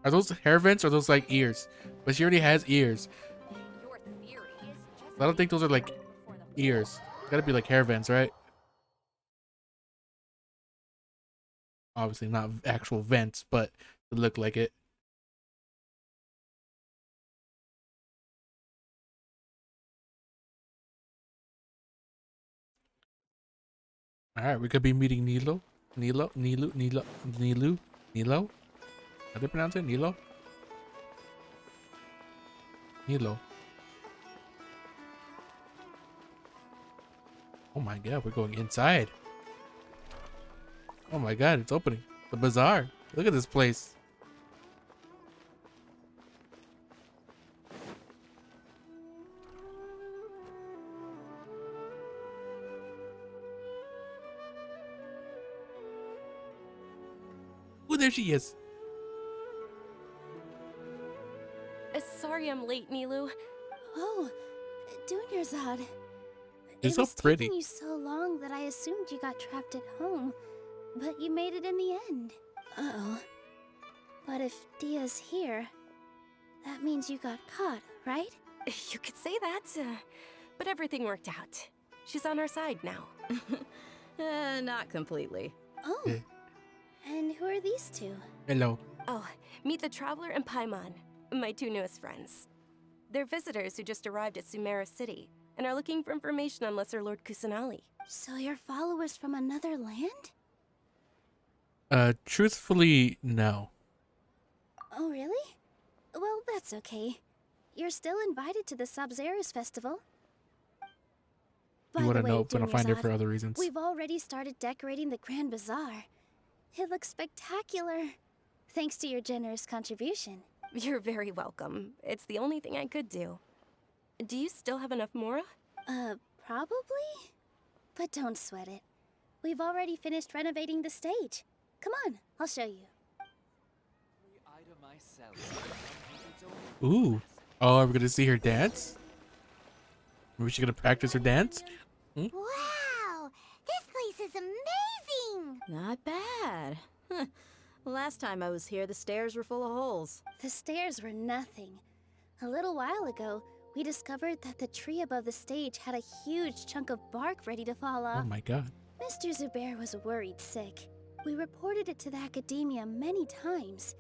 Are those hair vents or those like ears? But she already has ears. Your theory is just I don't think getting those are like started before the ears. It's gotta be like hair vents, right? Obviously not actual vents, but they look like it. All right, we could be meeting Nilo. Nilo. How do you pronounce it? Nilo? Nilo. Oh my god, we're going inside. Oh my god, it's opening. The bazaar. Look at this place. Oh, there she is. Sorry I'm late, Nilu. Oh, Dunyarzad. She's It so was pretty. taking you so long that I assumed you got trapped at home, but you made it in the end. Uh-oh. But if Dia's here, that means you got caught, right? You could say that, but everything worked out. She's on our side now. Not completely. Oh, Yeah. and who are these two? Hello. Oh, meet the Traveler and Paimon, my two newest friends. They're visitors who just arrived at Sumeru City and are looking for information on Lesser Lord Kusanali. So you're followers from another land? Truthfully, no. Oh, really? Well, that's okay. You're still invited to the Sabzerus Festival. You By want the to way, know if I'm gonna find her Dunyarzad, for other reasons. we've already started decorating the Grand Bazaar. It looks spectacular. Thanks to your generous contribution. You're very welcome. It's the only thing I could do. Do you still have enough Mora? Probably? But don't sweat it. We've already finished renovating the stage. Come on, I'll show you. Ooh. Oh, are we gonna see her dance? Maybe she's gonna practice her dance? Hmm? Wow! This place is amazing! Not bad. Huh. Last time I was here, the stairs were full of holes. The stairs were nothing. A little while ago, we discovered that the tree above the stage had a huge chunk of bark ready to fall Oh off. my god. Mr. Zubair was worried sick. We reported it to the academia many times,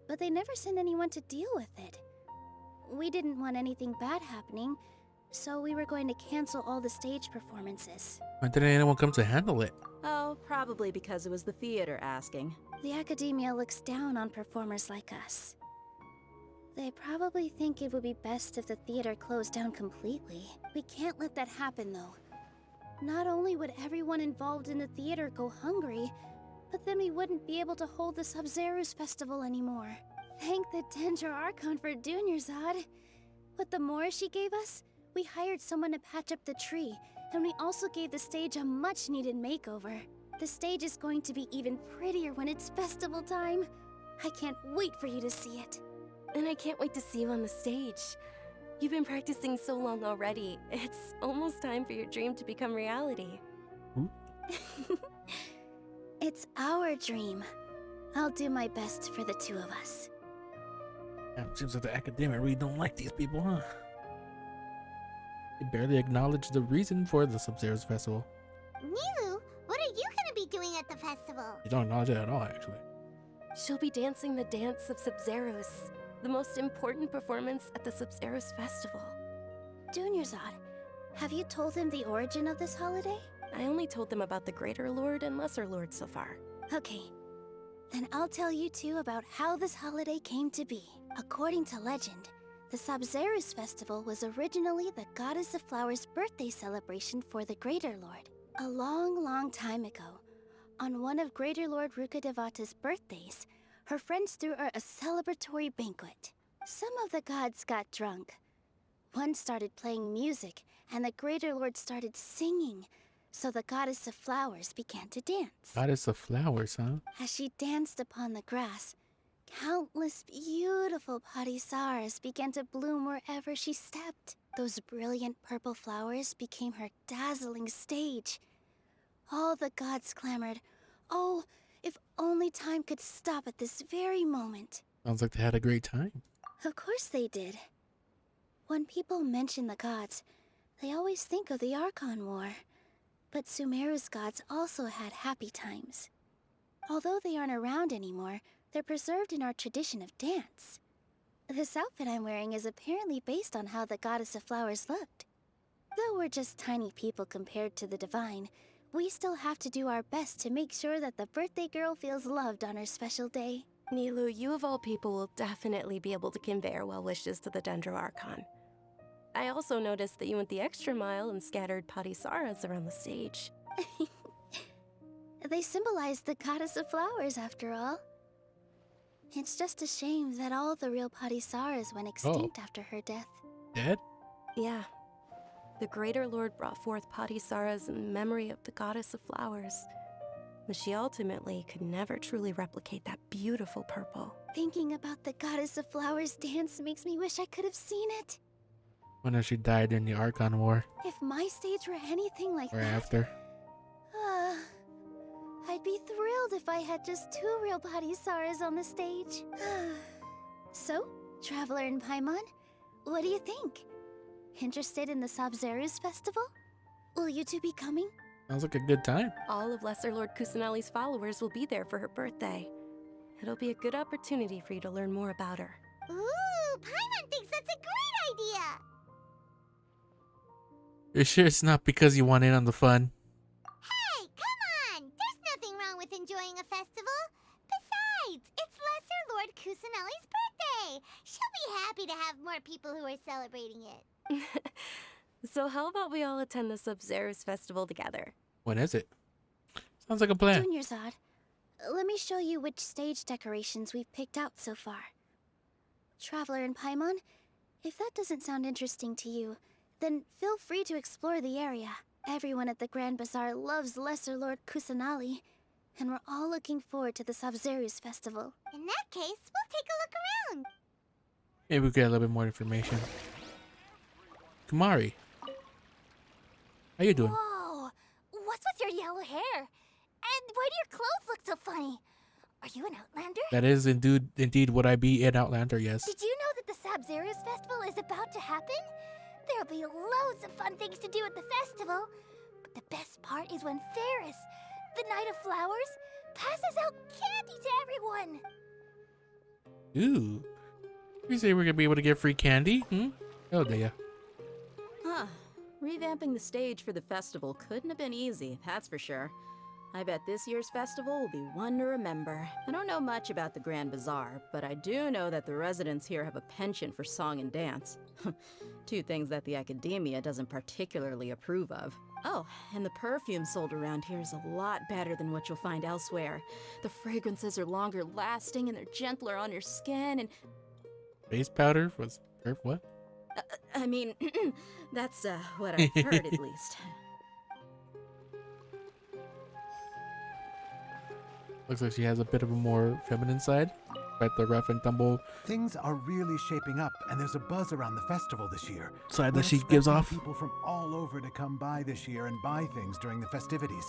but they never sent anyone to deal with it. We didn't want anything bad happening, so we were going to cancel all the stage performances. Why didn't anyone come to handle it? Oh, probably because it was the theater asking. The academia looks down on performers like us. They probably think it would be best if the theater closed down completely. We can't let that happen, though. Not only would everyone involved in the theater go hungry, but then we wouldn't be able to hold the Sabzerus festival anymore. Thank the Dendra Archon for Dunyarzad. With the Mora she gave us, we hired someone to patch up the tree, and we also gave the stage a much-needed makeover. The stage is going to be even prettier when it's festival time. I can't wait for you to see it. And I can't wait to see you on the stage. You've been practicing so long already. It's almost time for your dream to become reality. It's our dream. I'll do my best for the two of us. Seems like the academia really don't like these people, huh? They barely acknowledge the reason for the Sub-Zero's festival. Nilu, what are you gonna be doing at the festival? They don't acknowledge it at all, actually. She'll be dancing the dance of Sub-Zeros, the most important performance at the Sub-Zeros festival. Dunyarzad, have you told him the origin of this holiday? I only told them about the Greater Lord and Lesser Lord so far. Okay. Then I'll tell you two about how this holiday came to be. According to legend, the Sabzerus festival was originally the Goddess of Flowers' birthday celebration for the Greater Lord. A long, long time ago, on one of Greater Lord Rukkhadevata's birthdays, her friends threw her a celebratory banquet. Some of the gods got drunk. One started playing music, and the Greater Lord started singing, so the Goddess of Flowers began to dance. Goddess of flowers, huh? As she danced upon the grass, countless beautiful parisaras began to bloom wherever she stepped. Those brilliant purple flowers became her dazzling stage. All the gods clamored, "Oh, if only time could stop at this very moment." Sounds like they had a great time. Of course they did. When people mention the gods, they always think of the Archon War. But Sumeru's gods also had happy times. Although they aren't around anymore, they're preserved in our tradition of dance. This outfit I'm wearing is apparently based on how the goddess of flowers looked. Though we're just tiny people compared to the divine, we still have to do our best to make sure that the birthday girl feels loved on her special day. Nilu, you of all people will definitely be able to convey our well wishes to the Dendro Archon. I also noticed that you went the extra mile and scattered Padisaras around the stage. They symbolize the goddess of flowers, after all. It's just a shame that all the real Padisaras went extinct after her death. Dead? Yeah. The Greater Lord brought forth Padisaras in memory of the goddess of flowers. But she ultimately could never truly replicate that beautiful purple. Thinking about the goddess of flowers dance makes me wish I could have seen it. When she died in the Archon War. If my stage were anything like Or that, after. I'd be thrilled if I had just 2 real Padisaras on the stage. So, Traveler and Paimon, what do you think? Interested in the Sabzeruz festival? Will you two be coming? Sounds like a good time. All of Lesser Lord Kusanali's followers will be there for her birthday. It'll be a good opportunity for you to learn more about her. Ooh, Paimon thinks that's a great idea. You're sure it's not because you want in on the fun? Hey, come on! There's nothing wrong with enjoying a festival. Besides, it's Lesser Lord Kusanali's birthday. She'll be happy to have more people who are celebrating it. So how about we all attend the Sabzeruz festival together? When is it? Sounds like a plan. Junior Zod, let me show you which stage decorations we've picked out so far. Traveler and Paimon, if that doesn't sound interesting to you, then feel free to explore the area. Everyone at the Grand Bazaar loves Lesser Lord Kusanali, and we're all looking forward to the Sabzeruz festival. In that case, we'll take a look around. Maybe we'll get a little bit more information. Kumari. How you doing? Whoa! What's with your yellow hair? And why do your clothes look so funny? Are you an Outlander? That is indeed what I be in Outlander, yes. Did you know that the Sabzeruz festival is about to happen? There'll be loads of fun things to do at the festival. But the best part is when Ferris, the Knight of Flowers, passes out candy to everyone. Ooh. You say we're gonna be able to get free candy? Oh dear. Huh. Revamping the stage for the festival couldn't have been easy, that's for sure. I bet this year's festival will be one to remember. I don't know much about the Grand Bazaar, but I do know that the residents here have a penchant for song and dance. 2 things that the academia doesn't particularly approve of. Oh, and the perfume sold around here is a lot better than what you'll find elsewhere. The fragrances are longer lasting and they're gentler on your skin and... Face powder was what? I mean, that's what I've heard at least. Looks like she has a bit of a more feminine side. Right, the rough and tumble Things are really shaping up, and there's a buzz around the festival this year. side We're that she gives expecting off. people from all over to come by this year and buy things during the festivities.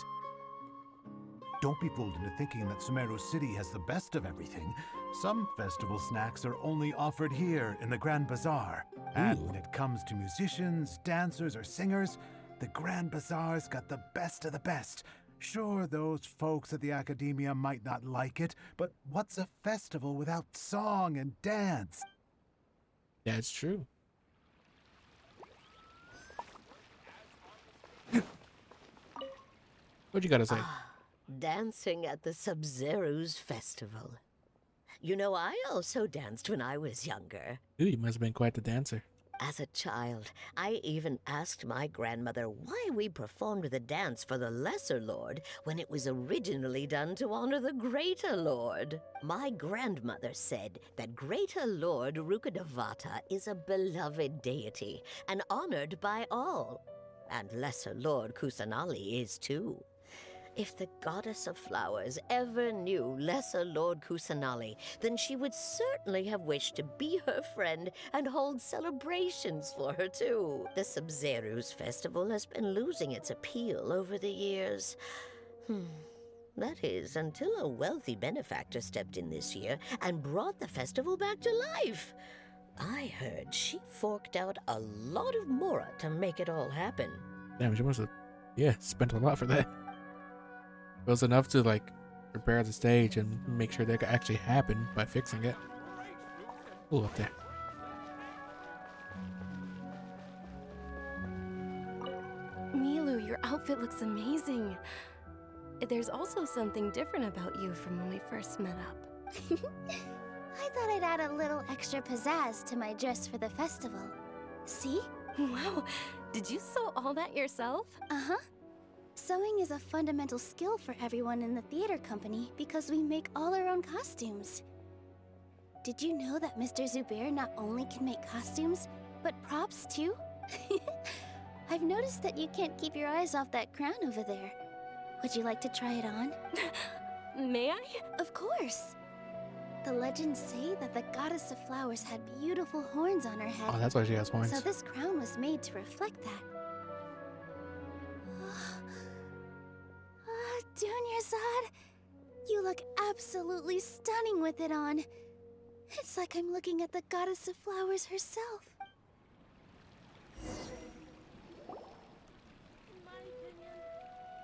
Don't be fooled into thinking that Sumeru City has the best of everything. Some festival snacks are only offered here in the Grand Bazaar. And Ooh. when it comes to musicians, dancers, or singers, the Grand Bazaar's got the best of the best. Sure, those folks at the academia might not like it, but what's a festival without song and dance? That's true. What you gotta say? Dancing at the Sabzeruz festival. You know, I also danced when I was younger. Ooh, you must have been quite the dancer. As a child, I even asked my grandmother why we performed the dance for the Lesser Lord when it was originally done to honor the Greater Lord. My grandmother said that Greater Lord Rukadavata is a beloved deity and honored by all. And Lesser Lord Kusanali is too. If the goddess of flowers ever knew Lesser Lord Kusanali, then she would certainly have wished to be her friend and hold celebrations for her too. The Sabzeruz festival has been losing its appeal over the years. That is, until a wealthy benefactor stepped in this year and brought the festival back to life. I heard she forked out a lot of mora to make it all happen. Damn, she must have, yeah, spent a lot for that. It was enough to like prepare the stage and make sure that could actually happen by fixing it. Ooh, up there. Milu, your outfit looks amazing. There's also something different about you from when we first met up. I thought I'd add a little extra pizzazz to my dress for the festival. See? Wow, did you sew all that yourself? Uh-huh. Sewing is a fundamental skill for everyone in the theater company because we make all our own costumes. Did you know that Mr. Zubair not only can make costumes, but props too? I've noticed that you can't keep your eyes off that crown over there. Would you like to try it on? May I? Of course. The legends say that the goddess of flowers had beautiful horns on her head. Oh, that's why she has horns. So this crown was made to reflect that. Dunyazad, you look absolutely stunning with it on. It's like I'm looking at the goddess of flowers herself.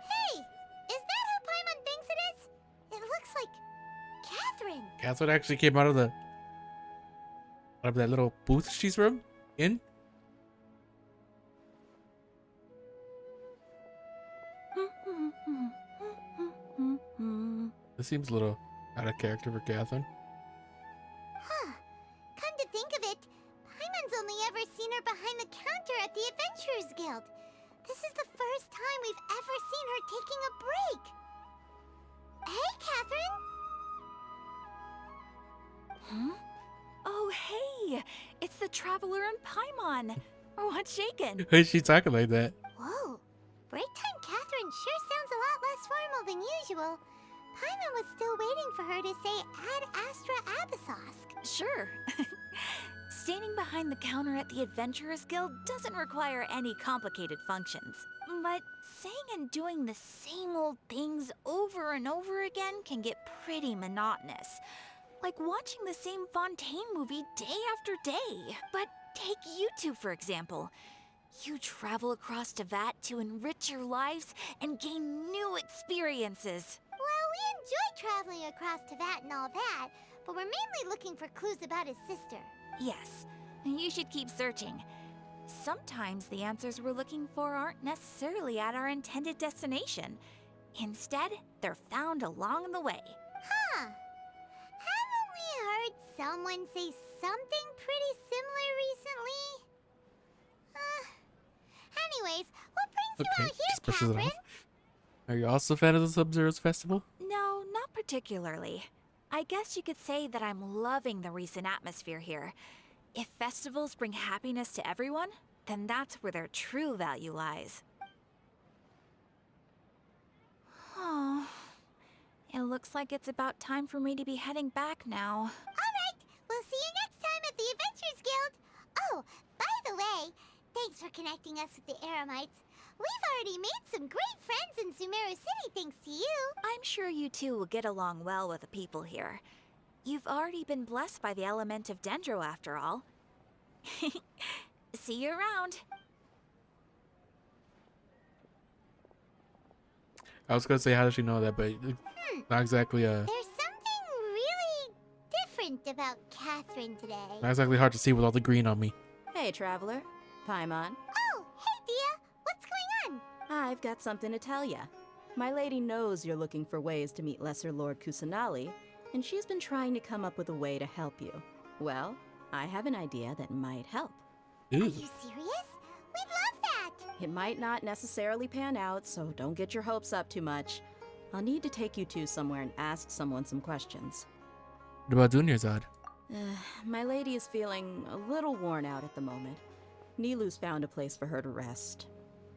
Hey! Is that who Paimon thinks it is? It looks like Catherine. Catherine actually came out of that little booth she's from in. This seems a little out of character for Catherine. Huh. Come to think of it, Paimon's only ever seen her behind the counter at the Adventurers Guild. This is the first time we've ever seen her taking a break. Hey, Catherine! Huh? Oh, hey! It's the Traveler and Paimon! What's shaking? Why is she talking like that? Whoa. Break time Catherine sure sounds a lot less formal than usual. Paimon was still waiting for her to say Ad Astra Abyssosk. Sure. Standing behind the counter at the Adventurers Guild doesn't require any complicated functions. But saying and doing the same old things over and over again can get pretty monotonous. Like watching the same Fontaine movie day after day. But take you two, for example. You travel across Teyvat to enrich your lives and gain new experiences. Well, we enjoy traveling across Teyvat and all that, but we're mainly looking for clues about his sister. Yes, you should keep searching. Sometimes the answers we're looking for aren't necessarily at our intended destination. Instead, they're found along the way. Huh. Haven't we heard someone say something pretty similar recently? Anyways, what brings you out just pushes here, it Catherine? off. Are you also a fan of the Sub-Zero's festival? No, not particularly. I guess you could say that I'm loving the recent atmosphere here. If festivals bring happiness to everyone, then that's where their true value lies. Oh, it looks like it's about time for me to be heading back now. Alright, we'll see you next time at the Adventurers Guild. Oh, by the way, thanks for connecting us with the Eremites. We've already made some great friends in Sumeru City thanks to you. I'm sure you two will get along well with the people here. You've already been blessed by the element of Dendro after all. See you around. I was gonna say, how does she know that, but not exactly There's something really different about Catherine today. not exactly hard to see with all the green on me. Hey, Traveler. Paimon. Oh, hey Dia, what's going on? I've got something to tell ya. My lady knows you're looking for ways to meet Lesser Lord Kusanali, and she's been trying to come up with a way to help you. Well, I have an idea that might help. Ooh. Are you serious? We'd love that. It might not necessarily pan out, so don't get your hopes up too much. I'll need to take you two somewhere and ask someone some questions. What about Dunyazad? My lady is feeling a little worn out at the moment. Nilu's found a place for her to rest.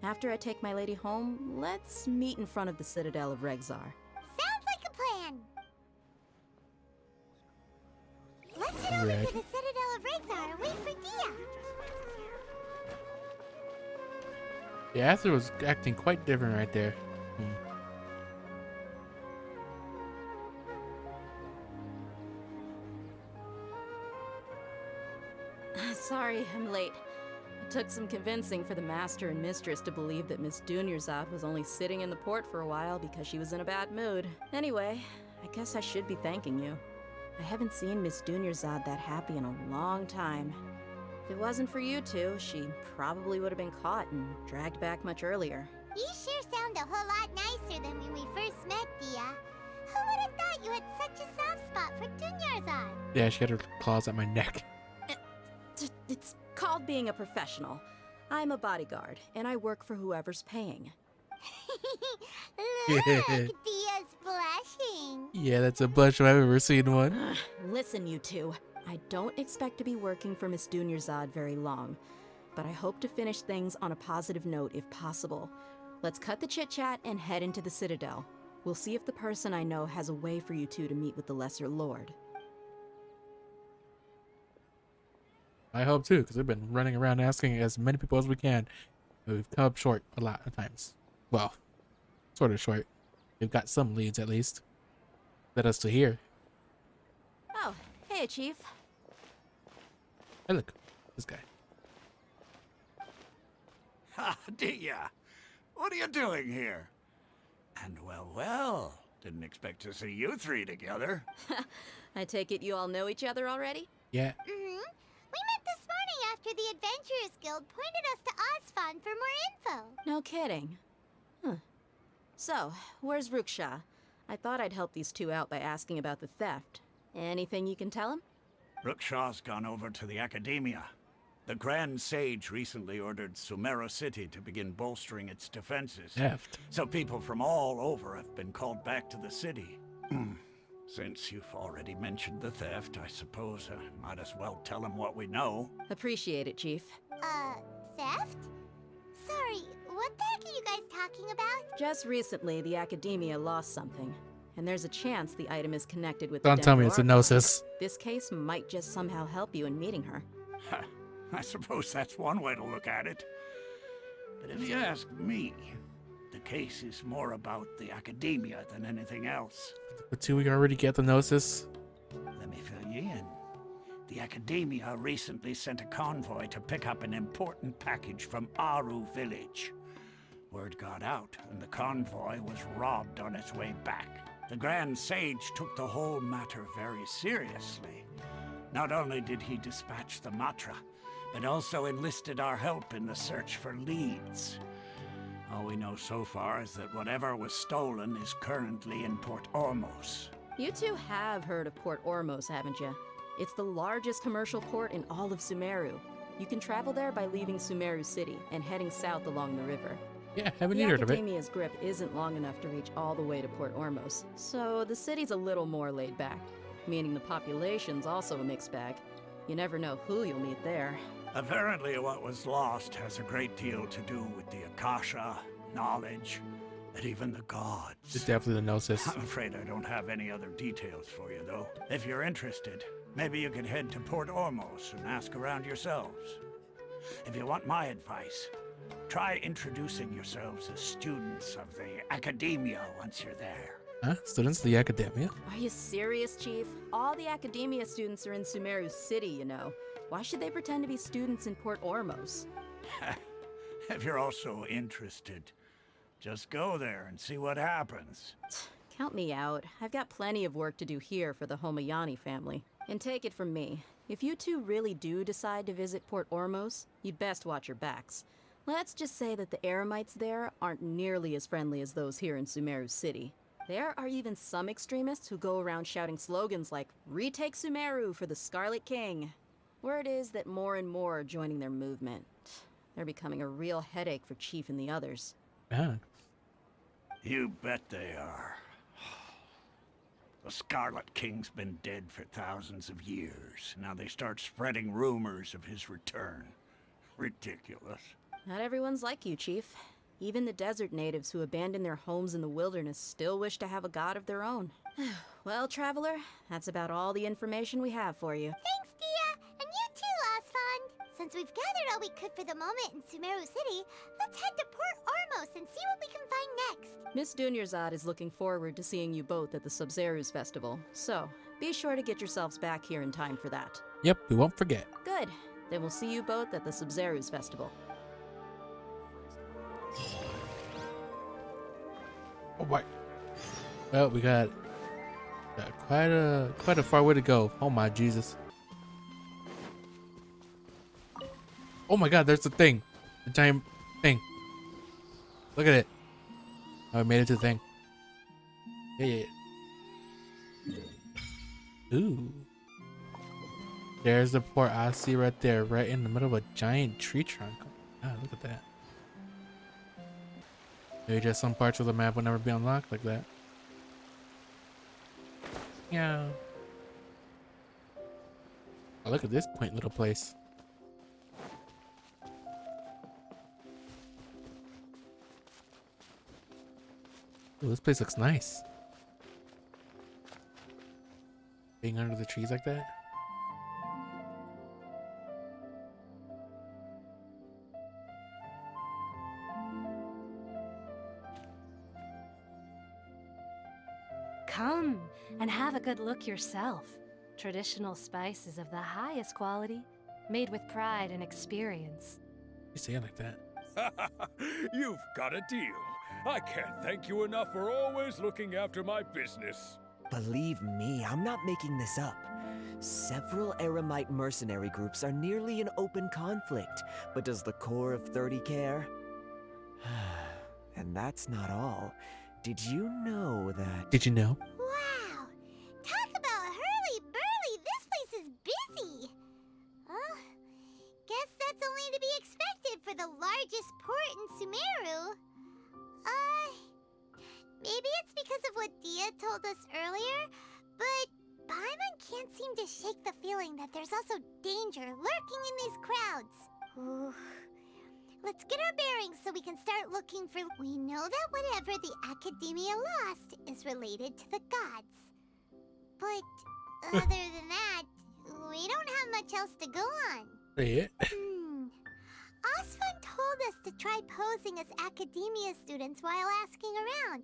After I take my lady home, let's meet in front of the Citadel of Regzar. Sounds like a plan. Let's head over Right. to the Citadel of Regzar and wait for Dia. Yeah, Arthur was acting quite different right there. Sorry, I'm late. It took some convincing for the master and mistress to believe that Miss Dunyarzad was only sitting in the port for a while because she was in a bad mood. Anyway, I guess I should be thanking you. I haven't seen Miss Dunyarzad that happy in a long time. If it wasn't for you two, she probably would have been caught and dragged back much earlier. You sure sound a whole lot nicer than when we first met, Dia. Who would have thought you had such a soft spot for Dunyarzad? Yeah, she had her claws at my neck. It's called being a professional. I'm a bodyguard, and I work for whoever's paying. Look, Dia's blushing. Yeah, that's a blush if I've ever seen one. Listen, you two. I don't expect to be working for Miss Dunyarzad very long, but I hope to finish things on a positive note if possible. Let's cut the chit-chat and head into the Citadel. We'll see if the person I know has a way for you two to meet with the Lesser Lord. I hope too, because we've been running around asking as many people as we can. But we've come up short a lot of times. Well, sort of short. We've got some leads at least. Led us to here. Oh, hey, Chief. Hey, look, this guy. Ha, Dia! What are you doing here? And well, didn't expect to see you three together. I take it you all know each other already? Yeah. We met this morning after the Adventurers Guild pointed us to Osfon for more info. No kidding. Huh. So, where's Ruksha? I thought I'd help these two out by asking about the theft. Anything you can tell him? Rookshaw's gone over to the Academia. The Grand Sage recently ordered Sumeru City to begin bolstering its defenses. Theft. So people from all over have been called back to the city. Since you've already mentioned the theft, I suppose I might as well tell him what we know. Appreciate it, Chief. Theft? Sorry, what the heck are you guys talking about? Just recently, the Academia lost something, and there's a chance the item is connected with Don't the tell me it's a Denver gnosis. This case might just somehow help you in meeting her. I suppose that's one way to look at it. But if you ask me, the case is more about the Academia than anything else. But do we already get the gnosis? Let me fill you in. The Academia recently sent a convoy to pick up an important package from Aru village. Word got out, and the convoy was robbed on its way back. The Grand Sage took the whole matter very seriously. Not only did he dispatch the Matra, but also enlisted our help in the search for leads. All we know so far is that whatever was stolen is currently in Port Ormos. You two have heard of Port Ormos, haven't you? It's the largest commercial port in all of Sumeru. You can travel there by leaving Sumeru City and heading south along the river. Yeah, haven't The heard of it. Academia's grip isn't long enough to reach all the way to Port Ormos, so the city's a little more laid back, meaning the population's also a mixed bag. You never know who you'll meet there. Apparently what was lost has a great deal to do with the Akasha, knowledge, and even the gods. It's definitely the gnosis. I'm afraid I don't have any other details for you, though. If you're interested, maybe you could head to Port Ormos and ask around yourselves. If you want my advice, try introducing yourselves as students of the Academia once you're there. Huh? Students of the Academia? Are you serious, Chief? All the Academia students are in Sumeru City, you know. Why should they pretend to be students in Port Ormos? If you're also interested, just go there and see what happens. Count me out. I've got plenty of work to do here for the Homayani family. And take it from me, if you two really do decide to visit Port Ormos, you'd best watch your backs. Let's just say that the Eremites there aren't nearly as friendly as those here in Sumeru City. There are even some extremists who go around shouting slogans like, "Retake Sumeru for the Scarlet King." Word is that more and more are joining their movement. They're becoming a real headache for Chief and the others. Yeah. You bet they are. The Scarlet King's been dead for thousands of years. Now they start spreading rumors of his return. Ridiculous. Not everyone's like you, Chief. Even the desert natives who abandoned their homes in the wilderness still wish to have a god of their own. Well, Traveler, that's about all the information we have for you. Thanks, Dia! And you too, Osfond! Since we've gathered all we could for the moment in Sumeru City, let's head to Port Ormos and see what we can find next. Miss Dunyarzad is looking forward to seeing you both at the Sub-Zeru's festival, so be sure to get yourselves back here in time for that. Yep, we won't forget. Good. Then we'll see you both at the Sub-Zeru's festival. Oh my. Well, we got quite a far way to go. Oh my Jesus. Oh my God, there's the thing. The giant thing. Look at it. Oh, I made it to the thing. Yeah. Ooh. There's the port I see right there, right in the middle of a giant tree trunk. Ah, look at that. Maybe just some parts of the map will never be unlocked like that. Yeah. Oh, look at this quaint little place. Ooh, this place looks nice. Being under the trees like that. Come and have a good look yourself. Traditional spices of the highest quality, made with pride and experience. You say it like that. You've got a deal. I can't thank you enough for always looking after my business. Believe me, I'm not making this up. Several Eremite mercenary groups are nearly in open conflict, but does the core of 30 care? And that's not all. Did you know that... Did you know? Wow! Talk about hurly-burly! This place is busy! Guess that's only to be expected for the largest port in Sumeru. Maybe it's because of what Dia told us earlier, but Paimon can't seem to shake the feeling that there's also danger lurking in these crowds. Ooh. Let's get our bearings so we can start looking for... We know that whatever the Academia lost is related to the gods. But other than that, we don't have much else to go on. Yeah. Osvan told us to try posing as Academia students while asking around.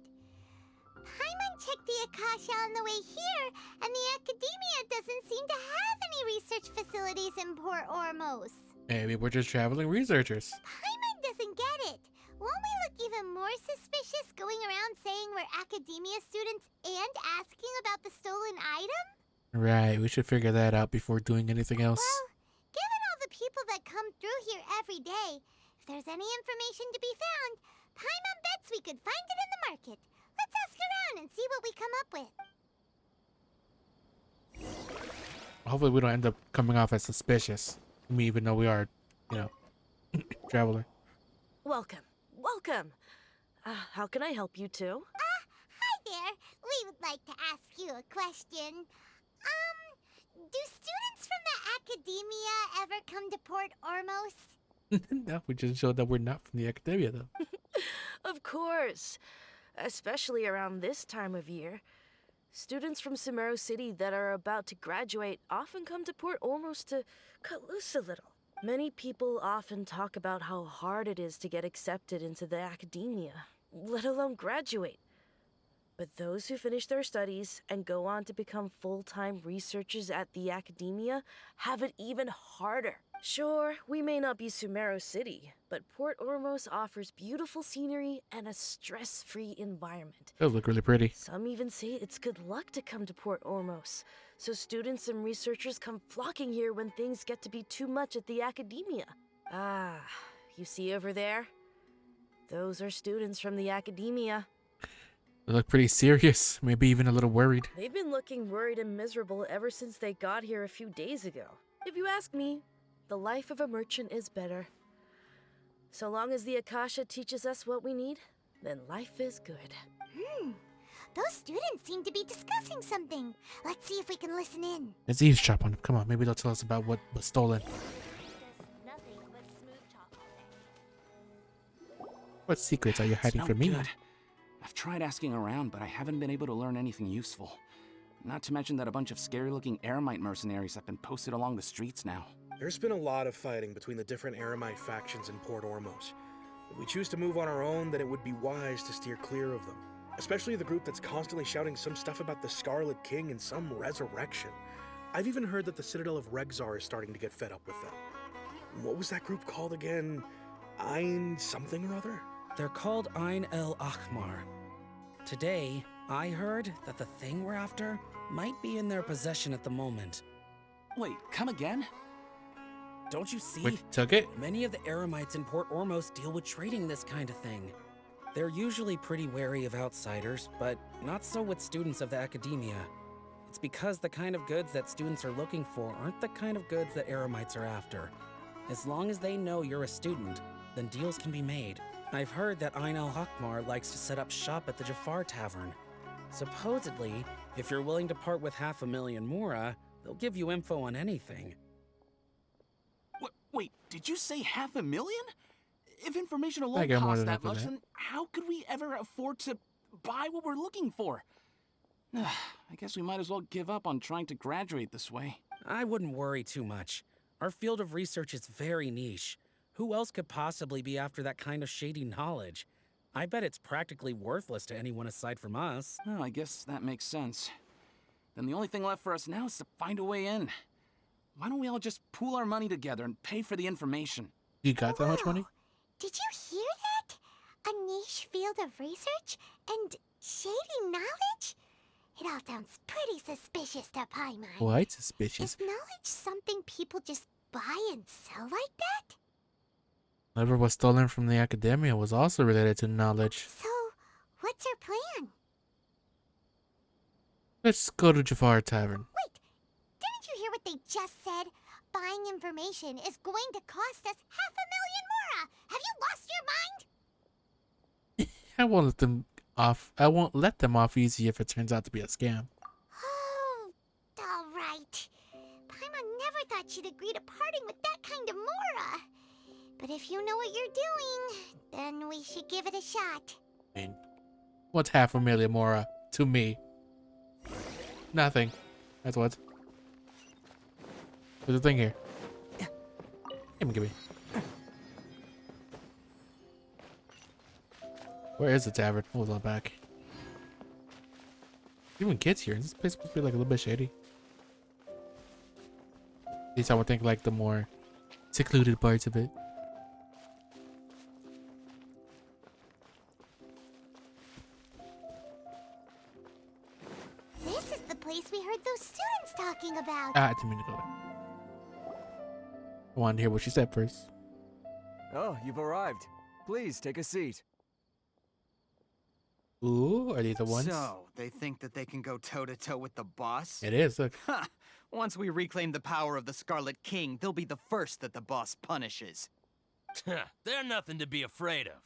Paimon checked the Akasha on the way here, and the Academia doesn't seem to have any research facilities in Port Ormos. Maybe we're just traveling researchers. Paimon doesn't get it. Won't we look even more suspicious going around saying we're Academia students and asking about the stolen item? Right, we should figure that out before doing anything else. Well, given all the people that come through here every day, if there's any information to be found, Paimon bets we could find it in the market. Let's ask around and see what we come up with. Hopefully we don't end up coming off as suspicious. I mean, even though we are, you know, traveler. Welcome. How can I help you too? Hi there. We would like to ask you a question. Do students from the Academia ever come to Port Ormos? No, we just showed that we're not from the Academia, though. Of course. Especially around this time of year. Students from Sumeru City that are about to graduate often come to Port Ormos to cut loose a little. Many people often talk about how hard it is to get accepted into the Academia, let alone graduate. But those who finish their studies and go on to become full-time researchers at the Academia have it even harder. Sure, we may not be Sumeru City, but Port Ormos offers beautiful scenery and a stress-free environment. Those look really pretty. Some even say it's good luck to come to Port Ormos, so students and researchers come flocking here when things get to be too much at the Academia. Ah, you see over there? Those are students from the Academia. They look pretty serious, maybe even a little worried. They've been looking worried and miserable ever since they got here a few days ago. If you ask me, the life of a merchant is better. So long as the Akasha teaches us what we need, then life is good. Those students seem to be discussing something. Let's see if we can listen in. Let's eavesdrop on them. Come on, maybe they'll tell us about what was stolen. Nothing but smooth talk all day. What secrets are you hiding from me? Good. I've tried asking around, but I haven't been able to learn anything useful. Not to mention that a bunch of scary-looking Eremite mercenaries have been posted along the streets now. There's been a lot of fighting between the different Eremite factions in Port Ormos. If we choose to move on our own, then it would be wise to steer clear of them. Especially the group that's constantly shouting some stuff about the Scarlet King and some resurrection. I've even heard that the Citadel of Regzar is starting to get fed up with them. What was that group called again? Ein something or other? They're called Ein El Ahmar. Today, I heard that the thing we're after might be in their possession at the moment. Wait, come again? Don't you see? Wait, took it? Many of the Eremites in Port Ormos deal with trading this kind of thing. They're usually pretty wary of outsiders, but not so with students of the academia. It's because the kind of goods that students are looking for aren't the kind of goods that Eremites are after. As long as they know you're a student, then deals can be made. I've heard that Ein El Hakmar likes to set up shop at the Jafar Tavern. Supposedly, if you're willing to part with 500,000 Mora, they'll give you info on anything. Wait, did you say 500,000? If information I alone get more costs than that enough of much, that. then how could we ever afford to buy what we're looking for? I guess we might as well give up on trying to graduate this way. I wouldn't worry too much. Our field of research is very niche. Who else could possibly be after that kind of shady knowledge? I bet it's practically worthless to anyone aside from us. Oh, I guess that makes sense. Then the only thing left for us now is to find a way in. Why don't we all just pool our money together and pay for the information? You got that much money? Did you hear that? A niche field of research and shady knowledge? It all sounds pretty suspicious to Paimon. Quite suspicious. Is knowledge something people just buy and sell like that? Whatever was stolen from the academia was also related to knowledge. So, what's your plan? Let's go to Jafar Tavern. Wait, didn't you hear what they just said? Buying information is going to cost us 500,000 Mora! Have you lost your mind? I won't let them off. I won't let them off easy if it turns out to be a scam. Oh, all right. Paimon never thought she'd agree to parting with that kind of Mora. But if you know what you're doing, then we should give it a shot. I mean, what's 500,000 Mora to me? Nothing. That's what. There's a thing here. Give me. Where is the tavern? Hold on back. Even kids here. This place must be like a little bit shady. At least I would think like the more secluded parts of it. This is the place we heard those students talking about. Ah, I didn't mean to go there. I wanted to hear what she said first. Oh, you've arrived. Please take a seat. Ooh, are these the ones? So, they think that they can go toe-to-toe with the boss? It is, look. Ha! Once we reclaim the power of the Scarlet King, they'll be the first that the boss punishes. They're nothing to be afraid of.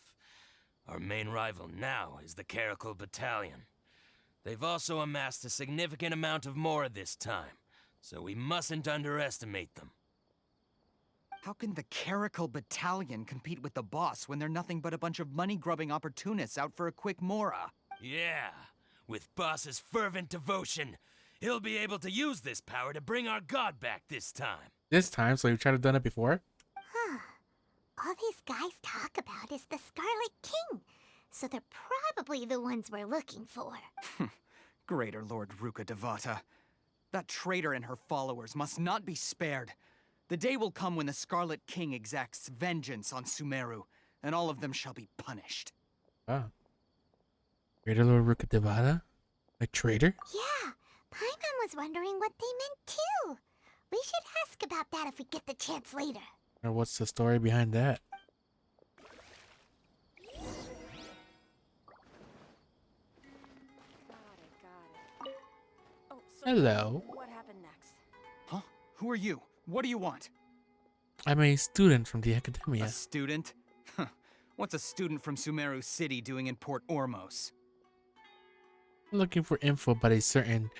Our main rival now is the Caracal Battalion. They've also amassed a significant amount of Mora this time, so we mustn't underestimate them. How can the Caracal Battalion compete with the boss when they're nothing but a bunch of money-grubbing opportunists out for a quick Mora? Yeah, with boss's fervent devotion, he'll be able to use this power to bring our god back this time. This time, so you've tried to done it before? Huh. All these guys talk about is the Scarlet King, so they're probably the ones we're looking for. Greater Lord Ruka Devata. That traitor and her followers must not be spared. The day will come when the Scarlet King exacts vengeance on Sumeru, and all of them shall be punished. Ah. Greater Lord Ruka Devata? A traitor? Yeah, Paimon was wondering what they meant too. We should ask about that if we get the chance later. Or what's the story behind that? Hello. What happened next? Huh? Who are you? What do you want? I'm a student from the academia. A student? Huh. What's a student from Sumeru City doing in Port Ormos? Looking for info about a certain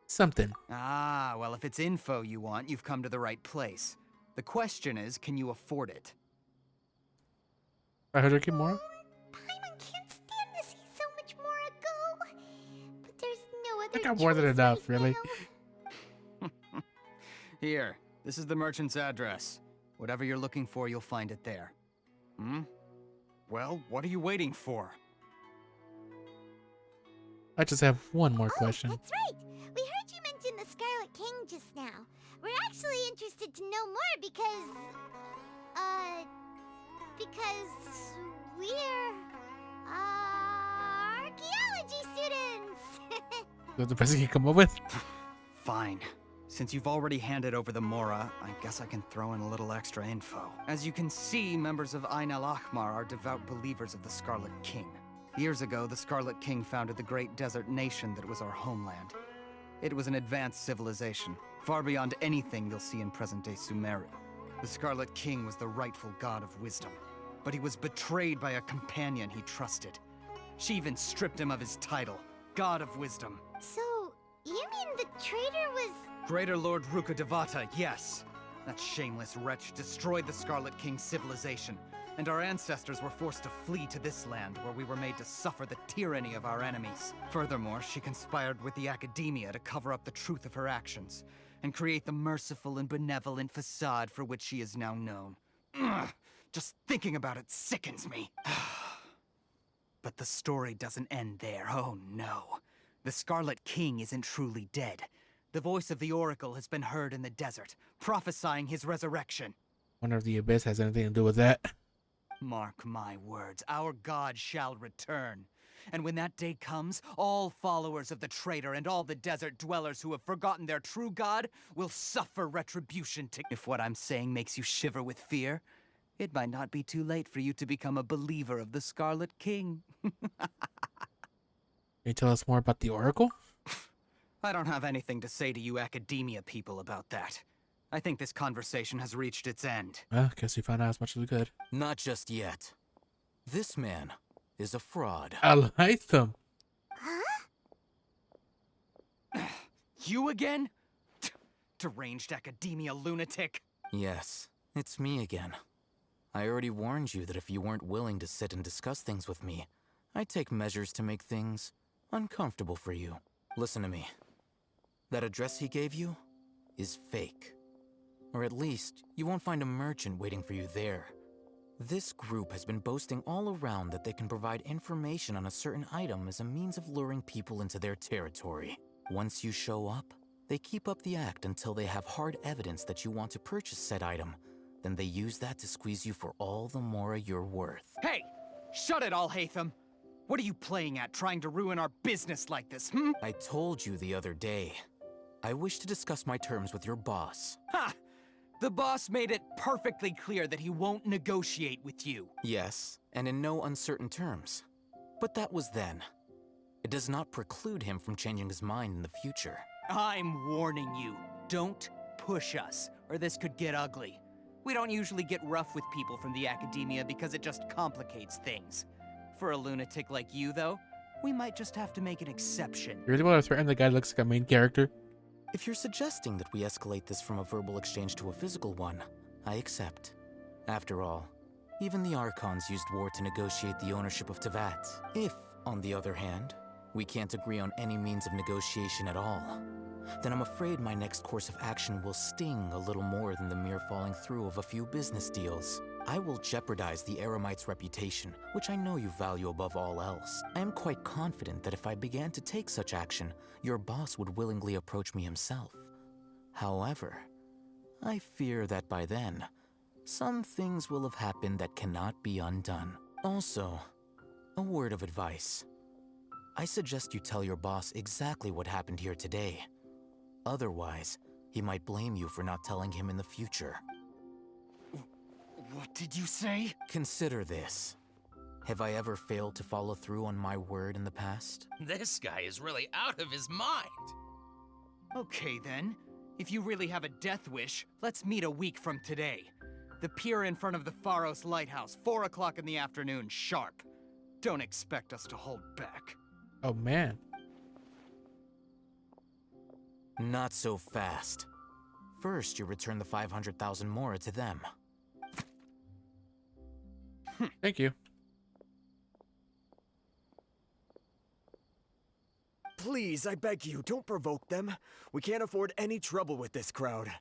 something. Ah, well, if it's info you want, you've come to the right place. The question is, can you afford it? 500k more? Paimon can't stand to see so much Mora go. But there's no other I got more than choice enough, right really. now. Here, this is the merchant's address. Whatever you're looking for, you'll find it there. Hmm? Well, what are you waiting for? I just have one more question. That's right. We heard you mention the Scarlet King just now. We're actually interested to know more because... Because we're archaeology students. That's the best you can come up with. Fine. Since you've already handed over the Mora, I guess I can throw in a little extra info. As you can see, members of Ain al-Ahmar are devout believers of the Scarlet King. Years ago, the Scarlet King founded the great desert nation that was our homeland. It was an advanced civilization, far beyond anything you'll see in present-day Sumeru. The Scarlet King was the rightful god of wisdom, but he was betrayed by a companion he trusted. She even stripped him of his title, God of Wisdom. So, you mean the traitor was... Greater Lord Ruka Devata, yes. That shameless wretch destroyed the Scarlet King's civilization, and our ancestors were forced to flee to this land where we were made to suffer the tyranny of our enemies. Furthermore, she conspired with the Academia to cover up the truth of her actions, and create the merciful and benevolent facade for which she is now known. Ugh, just thinking about it sickens me. But the story doesn't end there, oh no. The Scarlet King isn't truly dead. The voice of the Oracle has been heard in the desert, prophesying his resurrection. Wonder if the Abyss has anything to do with that. Mark my words, our god shall return. And when that day comes, all followers of the traitor and all the desert dwellers who have forgotten their true god will suffer retribution to— If what I'm saying makes you shiver with fear, it might not be too late for you to become a believer of the Scarlet King. Can you tell us more about the Oracle? I don't have anything to say to you Academia people about that. I think this conversation has reached its end. Well, guess we found out as much as we could. Not just yet. This man is a fraud. I like them. You again? Deranged Academia lunatic. Yes, it's me again. I already warned you that if you weren't willing to sit and discuss things with me, I'd take measures to make things uncomfortable for you. Listen to me. That address he gave you is fake. Or at least, you won't find a merchant waiting for you there. This group has been boasting all around that they can provide information on a certain item as a means of luring people into their territory. Once you show up, they keep up the act until they have hard evidence that you want to purchase said item. Then they use that to squeeze you for all the Mora you're worth. Hey! Shut it all, Hatham! What are you playing at, trying to ruin our business like this, hmm? I told you the other day. I wish to discuss my terms with your boss. Ha! The boss made it perfectly clear that he won't negotiate with you. Yes, and in no uncertain terms. But that was then. It does not preclude him from changing his mind in the future. I'm warning you. Don't push us, or this could get ugly. We don't usually get rough with people from the Academia because it just complicates things. For a lunatic like you, though, we might just have to make an exception. You really want to threaten the guy that looks like a main character? If you're suggesting that we escalate this from a verbal exchange to a physical one, I accept. After all, even the Archons used war to negotiate the ownership of Tevat. If, on the other hand, we can't agree on any means of negotiation at all, then I'm afraid my next course of action will sting a little more than the mere falling through of a few business deals. I will jeopardize the Eremite's reputation, which I know you value above all else. I am quite confident that if I began to take such action, your boss would willingly approach me himself. However, I fear that by then, some things will have happened that cannot be undone. Also, a word of advice. I suggest you tell your boss exactly what happened here today. Otherwise, he might blame you for not telling him in the future. What did you say? Consider this. Have I ever failed to follow through on my word in the past? This guy is really out of his mind. Okay then. If you really have a death wish, let's meet a week from today. The pier in front of the Pharos Lighthouse, 4 o'clock in the afternoon, sharp. Don't expect us to hold back. Oh man. Not so fast. First, you return the 500,000 Mora to them. Thank you. Please, I beg you, don't provoke them. We can't afford any trouble with this crowd.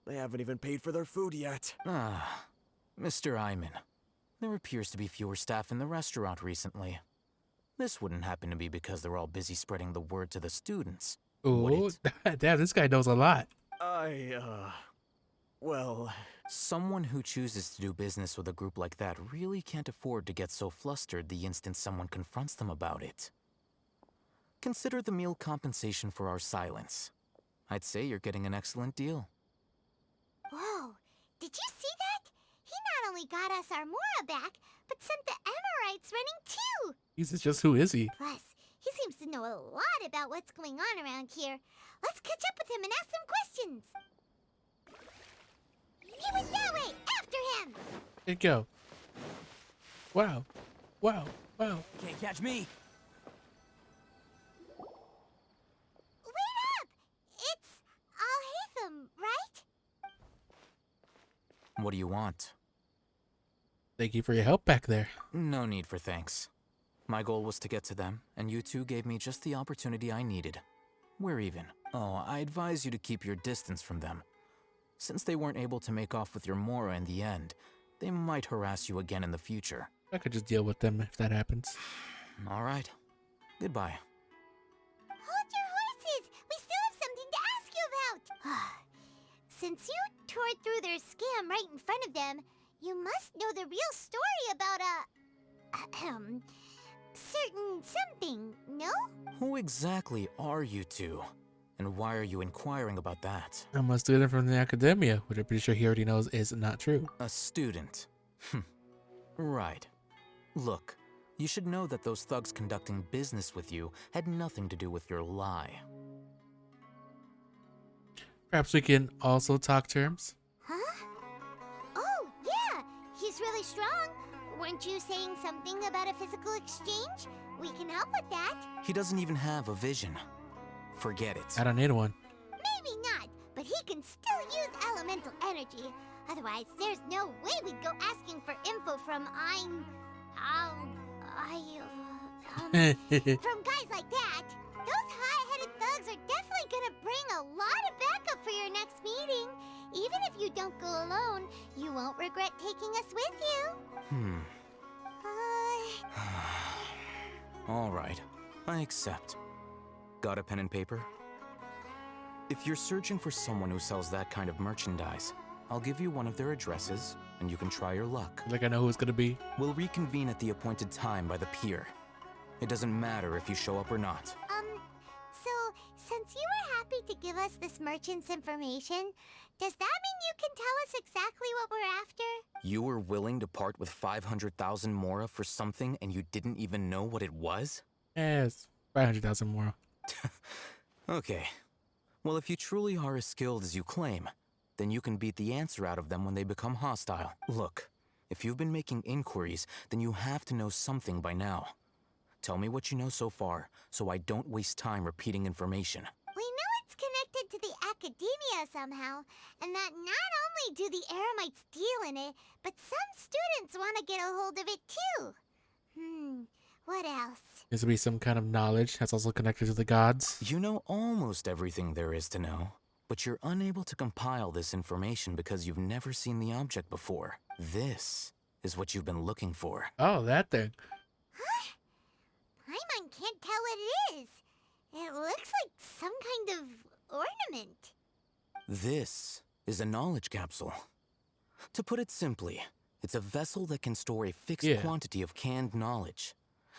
They haven't even paid for their food yet. Ah, Mr. Iman. There appears to be fewer staff in the restaurant recently. This wouldn't happen to be because they're all busy spreading the word to the students. Ooh, damn, this guy knows a lot. Well, Someone who chooses to do business with a group like that really can't afford to get so flustered the instant someone confronts them about it. Consider the meal compensation for our silence. I'd say you're getting an excellent deal. Whoa, did you see that? He not only got us our Mora back, but sent the Emirites running too! He's just who is he? Plus, he seems to know a lot about what's going on around here. Let's catch up with him and ask some questions. He went that way! After him! It go. Wow. Wow. Wow. Can't catch me. Wait up! It's Al-Haytham, right? What do you want? Thank you for your help back there. No need for thanks. My goal was to get to them, and you two gave me just the opportunity I needed. We're even. Oh, I advise you to keep your distance from them. Since they weren't able to make off with your Mora in the end, they might harass you again in the future. I could just deal with them if that happens. All right. Goodbye. Hold your horses! We still have something to ask you about! Since you tore through their scam right in front of them, you must know the real story about certain something, no? Who exactly are you two? And why are you inquiring about that? I'm a student from the academia, which I'm pretty sure he already knows is not true. A student? Right. Look, you should know that those thugs conducting business with you had nothing to do with your lie. Perhaps we can also talk terms? Huh? Oh, yeah! He's really strong. Weren't you saying something about a physical exchange? We can help with that. He doesn't even have a vision. Forget it. I don't need one. Maybe not, but he can still use elemental energy. Otherwise, there's no way we'd go asking for info from from guys like that. Those hot-headed thugs are definitely gonna bring a lot of backup for your next meeting. Even if you don't go alone, you won't regret taking us with you. All right. I accept. Got a pen and paper? If you're searching for someone who sells that kind of merchandise, I'll give you one of their addresses, and you can try your luck. Like I know who it's gonna be. We'll reconvene at the appointed time by the pier. It doesn't matter if you show up or not. So, since you were happy to give us this merchant's information, does that mean you can tell us exactly what we're after? You were willing to part with 500,000 Mora for something and you didn't even know what it was? Yes, 500,000 Mora. Okay. Well, if you truly are as skilled as you claim, then you can beat the answer out of them when they become hostile. Look, if you've been making inquiries, then you have to know something by now. Tell me what you know so far, so I don't waste time repeating information. We know it's connected to the academia somehow, and that not only do the Eremites deal in it, but some students want to get a hold of it too. What else? This will be some kind of knowledge that's also connected to the gods. You know almost everything there is to know, but you're unable to compile this information because you've never seen the object before. This is what you've been looking for. Oh, that thing. Huh? Paimon can't tell what it is. It looks like some kind of ornament. This is a knowledge capsule. To put it simply, it's a vessel that can store a fixed quantity of canned knowledge.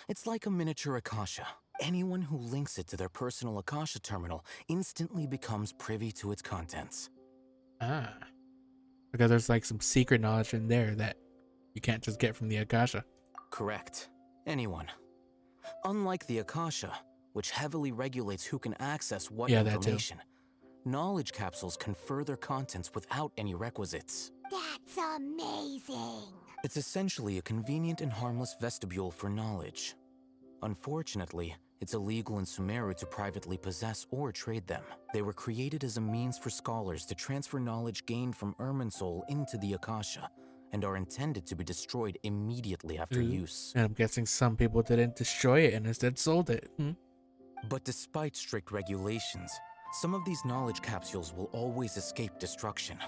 It's like a miniature Akasha. Anyone who links it to their personal Akasha terminal instantly becomes privy to its contents. Ah. Because there's like some secret knowledge in there that you can't just get from the Akasha. Correct. Anyone. Unlike the Akasha, which heavily regulates who can access what information, knowledge capsules confer their contents without any requisites. That's amazing. It's essentially a convenient and harmless vestibule for knowledge. Unfortunately, it's illegal in Sumeru to privately possess or trade them. They were created as a means for scholars to transfer knowledge gained from Irminsul into the Akasha, and are intended to be destroyed immediately after use. And I'm guessing some people didn't destroy it and instead sold it. But despite strict regulations, some of these knowledge capsules will always escape destruction.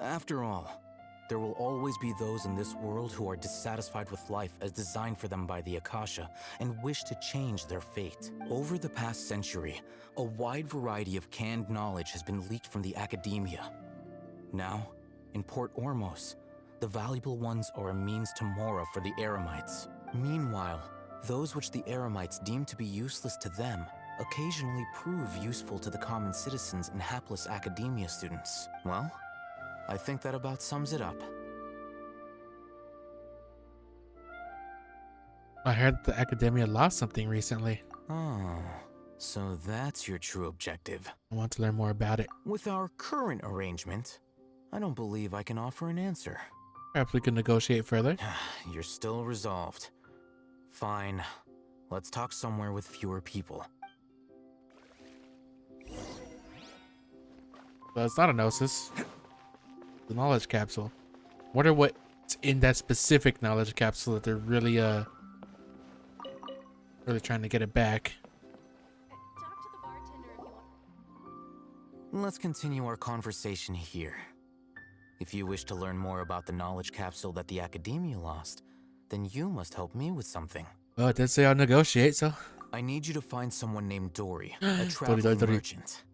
After all, there will always be those in this world who are dissatisfied with life as designed for them by the Akasha and wish to change their fate. Over the past century, a wide variety of canned knowledge has been leaked from the academia. Now, In Port Ormos, the valuable ones are a means to Mora for the Eremites. Meanwhile, those which the Eremites deem to be useless to them occasionally prove useful to the common citizens and hapless academia students. Well, I think that about sums it up. I heard the academia lost something recently. Oh, so that's your true objective. I want to learn more about it. With our current arrangement, I don't believe I can offer an answer. Perhaps we can negotiate further. You're still resolved. Fine. Let's talk somewhere with fewer people. Well, it's not a gnosis. The knowledge capsule. Wonder what's in that specific knowledge capsule that they're really trying to get it back. Let's continue our conversation here. If you wish to learn more about the knowledge capsule that the Academia lost, then you must help me with something. Well, it did say I'll negotiate, so... I need you to find someone named Dory, a traveling merchant.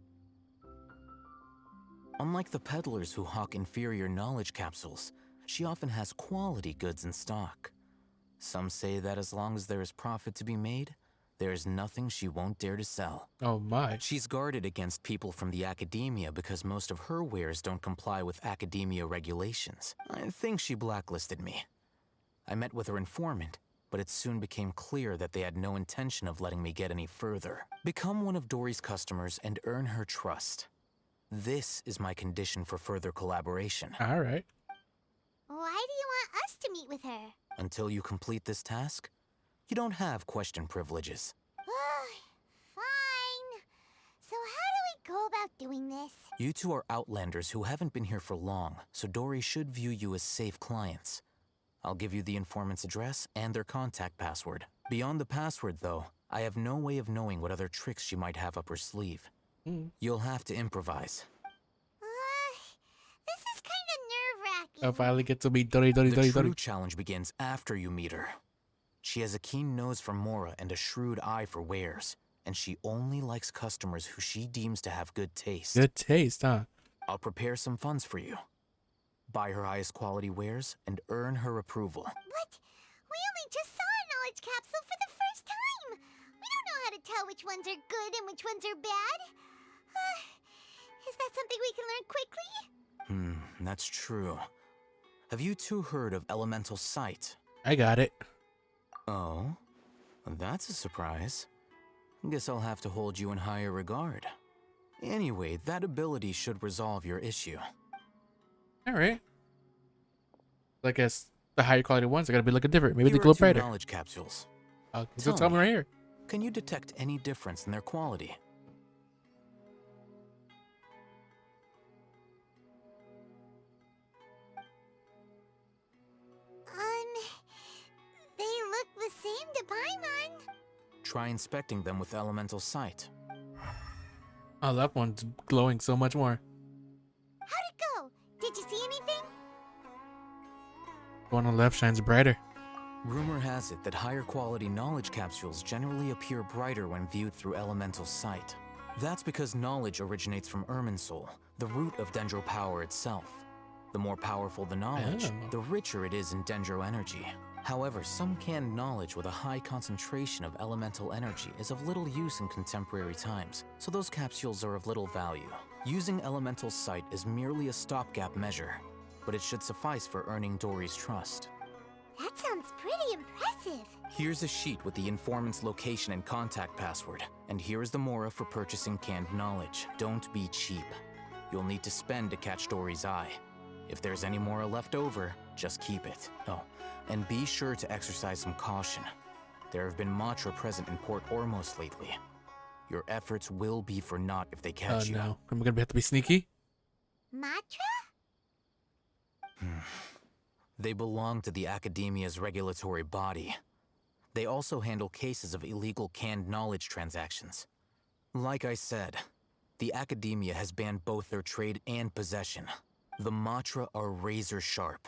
Unlike the peddlers who hawk inferior knowledge capsules, she often has quality goods in stock. Some say that as long as there is profit to be made, there is nothing she won't dare to sell. Oh my. She's guarded against people from the Academia because most of her wares don't comply with Academia regulations. I think she blacklisted me. I met with her informant, but it soon became clear that they had no intention of letting me get any further. Become one of Dory's customers and earn her trust. This is my condition for further collaboration. All right. Why do you want us to meet with her? Until you complete this task, you don't have question privileges. Fine. So how do we go about doing this? You two are outlanders who haven't been here for long, so Dory should view you as safe clients. I'll give you the informant's address and their contact password. Beyond the password, though, I have no way of knowing what other tricks she might have up her sleeve. You'll have to improvise. This is kind of nerve-wracking. I finally get to meet Dory. The true challenge begins after you meet her. She has a keen nose for Mora and a shrewd eye for wares, and she only likes customers who she deems to have good taste. Good taste, huh? I'll prepare some funds for you. Buy her highest quality wares and earn her approval. But we only just saw a knowledge capsule for the first time. We don't know how to tell which ones are good and which ones are bad. Is that something we can learn quickly? That's true. Have you two heard of elemental sight? I got it. Oh? That's a surprise. Guess I'll have to hold you in higher regard. Anyway, that ability should resolve your issue. All right. I guess the higher quality ones are gonna be looking different. Maybe Here they glow are two brighter. knowledge capsules. Tell me right here. Can you detect any difference in their quality? They look the same to Paimon. Try inspecting them with elemental sight. Oh, that one's glowing so much more. How'd it go? Did you see anything? The one on the left shines brighter. Rumor has it that higher quality knowledge capsules generally appear brighter when viewed through elemental sight. That's because knowledge originates from Irminsul, the root of Dendro power itself. The more powerful the knowledge, the richer it is in Dendro energy. However, some canned knowledge with a high concentration of elemental energy is of little use in contemporary times, so those capsules are of little value. Using elemental sight is merely a stopgap measure, but it should suffice for earning Dory's trust. That sounds pretty impressive. Here's a sheet with the informant's location and contact password, and here is the Mora for purchasing canned knowledge. Don't be cheap. You'll need to spend to catch Dory's eye. If there's any Mora left over, just keep it. Oh, and be sure to exercise some caution. There have been Matra present in Port Ormos lately. Your efforts will be for naught if they catch you. Oh no, I'm gonna have to be sneaky. Matra? They belong to the Academia's regulatory body. They also handle cases of illegal canned knowledge transactions. Like I said, the Academia has banned both their trade and possession. The Matra are razor sharp.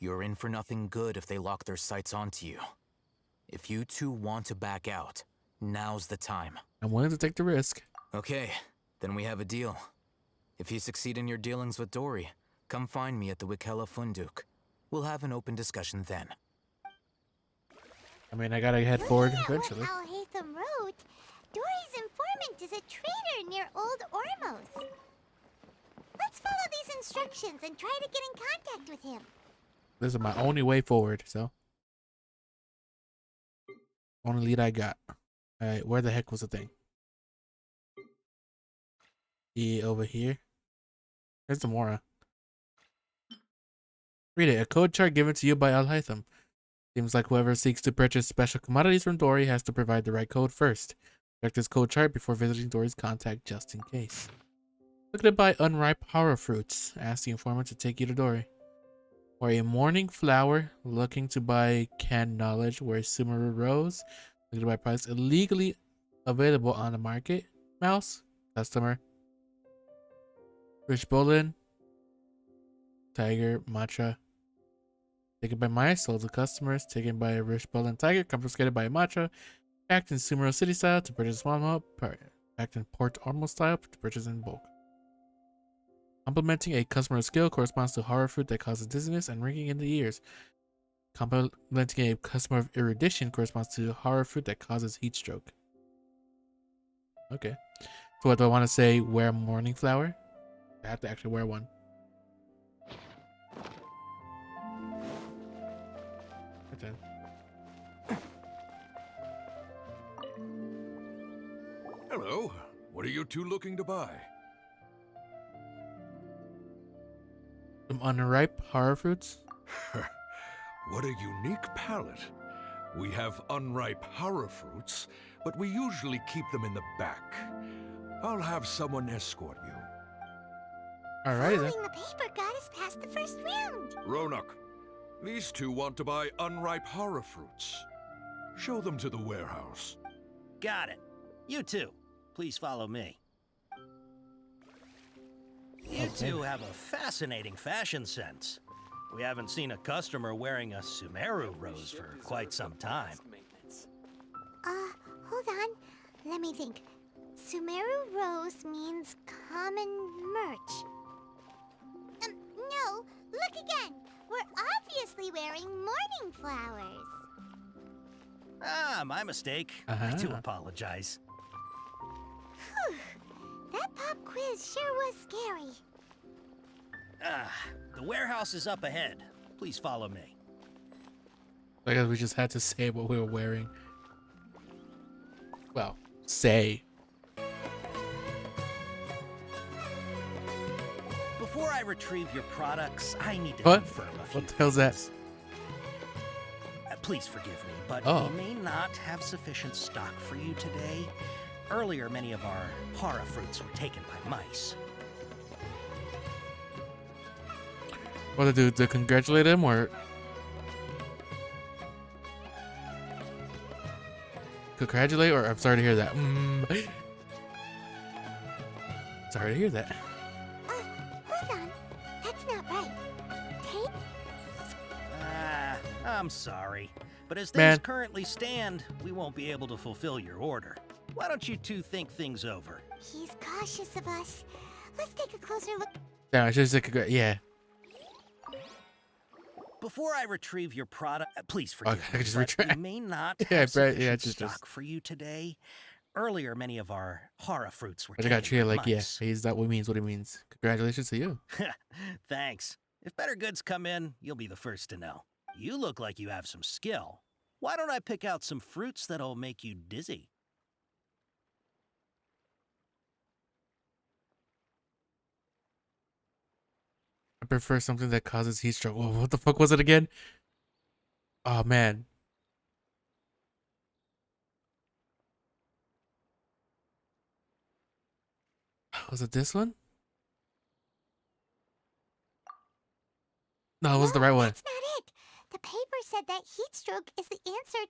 You're in for nothing good if they lock their sights onto you. If you two want to back out, now's the time. I'm willing to take the risk. Okay, then we have a deal. If you succeed in your dealings with Dory, Come find me at the Wikella Funduk. We'll have an open discussion then. I mean, I gotta head forward eventually. Al Haytham wrote, Dory's informant is a traitor near Old Ormos. Let's follow these instructions and try to get in contact with him. This is my only way forward, so. Only lead I got. Alright, where the heck was the thing? Over here. There's the Mora. Read it. A code chart given to you by Al Haytham. Seems like whoever seeks to purchase special commodities from Dory has to provide the right code first. Check this code chart before visiting Dory's contact just in case. Looking to buy unripe horror fruits. Ask the informant to take you to Dory. Or a morning flower. Looking to buy canned knowledge. Where Sumeru Rose. Looking to buy products illegally available on the market. Mouse. Customer. Rich Bolin. Tiger. Matcha. Taken by mice, sold to customers. Taken by a Rich Bolin Tiger. Confiscated by a Matcha. Packed in Sumeru City style to purchase small amount. Packed in Port Ormo style to purchase in bulk. Complementing a customer skill corresponds to horror fruit that causes dizziness and ringing in the ears. Complementing a customer of erudition corresponds to horror fruit that causes heat stroke. Okay. So what do I want to say? Wear morning flower? I have to actually wear one. Okay. Hello. What are you two looking to buy? Some unripe horror fruits? What a unique palate. We have unripe horror fruits, but we usually keep them in the back. I'll have someone escort you. Alright then. Following the paper got us past the first round. Ronak, these two want to buy unripe horror fruits. Show them to the warehouse. Got it. You two, please follow me. You two have a fascinating fashion sense. We haven't seen a customer wearing a Sumeru rose for quite some time. Hold on. Let me think. Sumeru rose means common merch. No, look again. We're obviously wearing morning flowers. Ah, my mistake. I do apologize. Whew. That pop quiz sure was scary. The warehouse is up ahead. Please follow me. I guess we just had to say what we were wearing. Well, say. Before I retrieve your products, I need to What? confirm a few What the hell's that? things. Please forgive me, but Oh. we may not have sufficient stock for you today. Earlier, many of our horror fruits were taken by mice. What to do? To congratulate him or congratulate? Or I'm sorry to hear that. Sorry to hear that. Hold on. That's not right. Tape? I'm sorry, but as Man. things currently stand, we won't be able to fulfill your order. Why don't you two think things over? He's cautious of us. Let's take a closer look. Damn, I should have said yeah. Before I retrieve your product, please forgive Okay, I me, just but retract. we may not Yeah, have right, sufficient yeah, just- stock for you today. Earlier, many of our horror fruits were I got taken treated by like yeah. mice. He's that what he means. Congratulations to you. Thanks. If better goods come in, you'll be the first to know. You look like you have some skill. Why don't I pick out some fruits that'll make you dizzy? I prefer something that causes heat stroke. Whoa, what the fuck was it again? Oh man. Was it this one? No, it was the right one. That's not it. The paper said that heat stroke is the answer.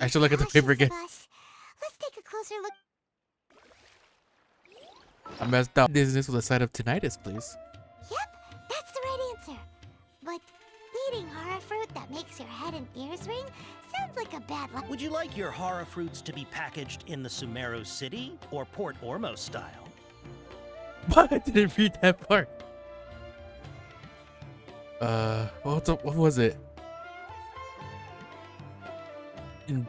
I should look at the paper again. Let's take a closer look. I messed up. Dizziness with a side of tinnitus, please. Yep, that's the right answer. But eating horror fruit that makes your head and ears ring sounds like a bad luck. Would you like your horror fruits to be packaged in the Sumeru City or Port Ormo style? What? I didn't read that part. What was it? In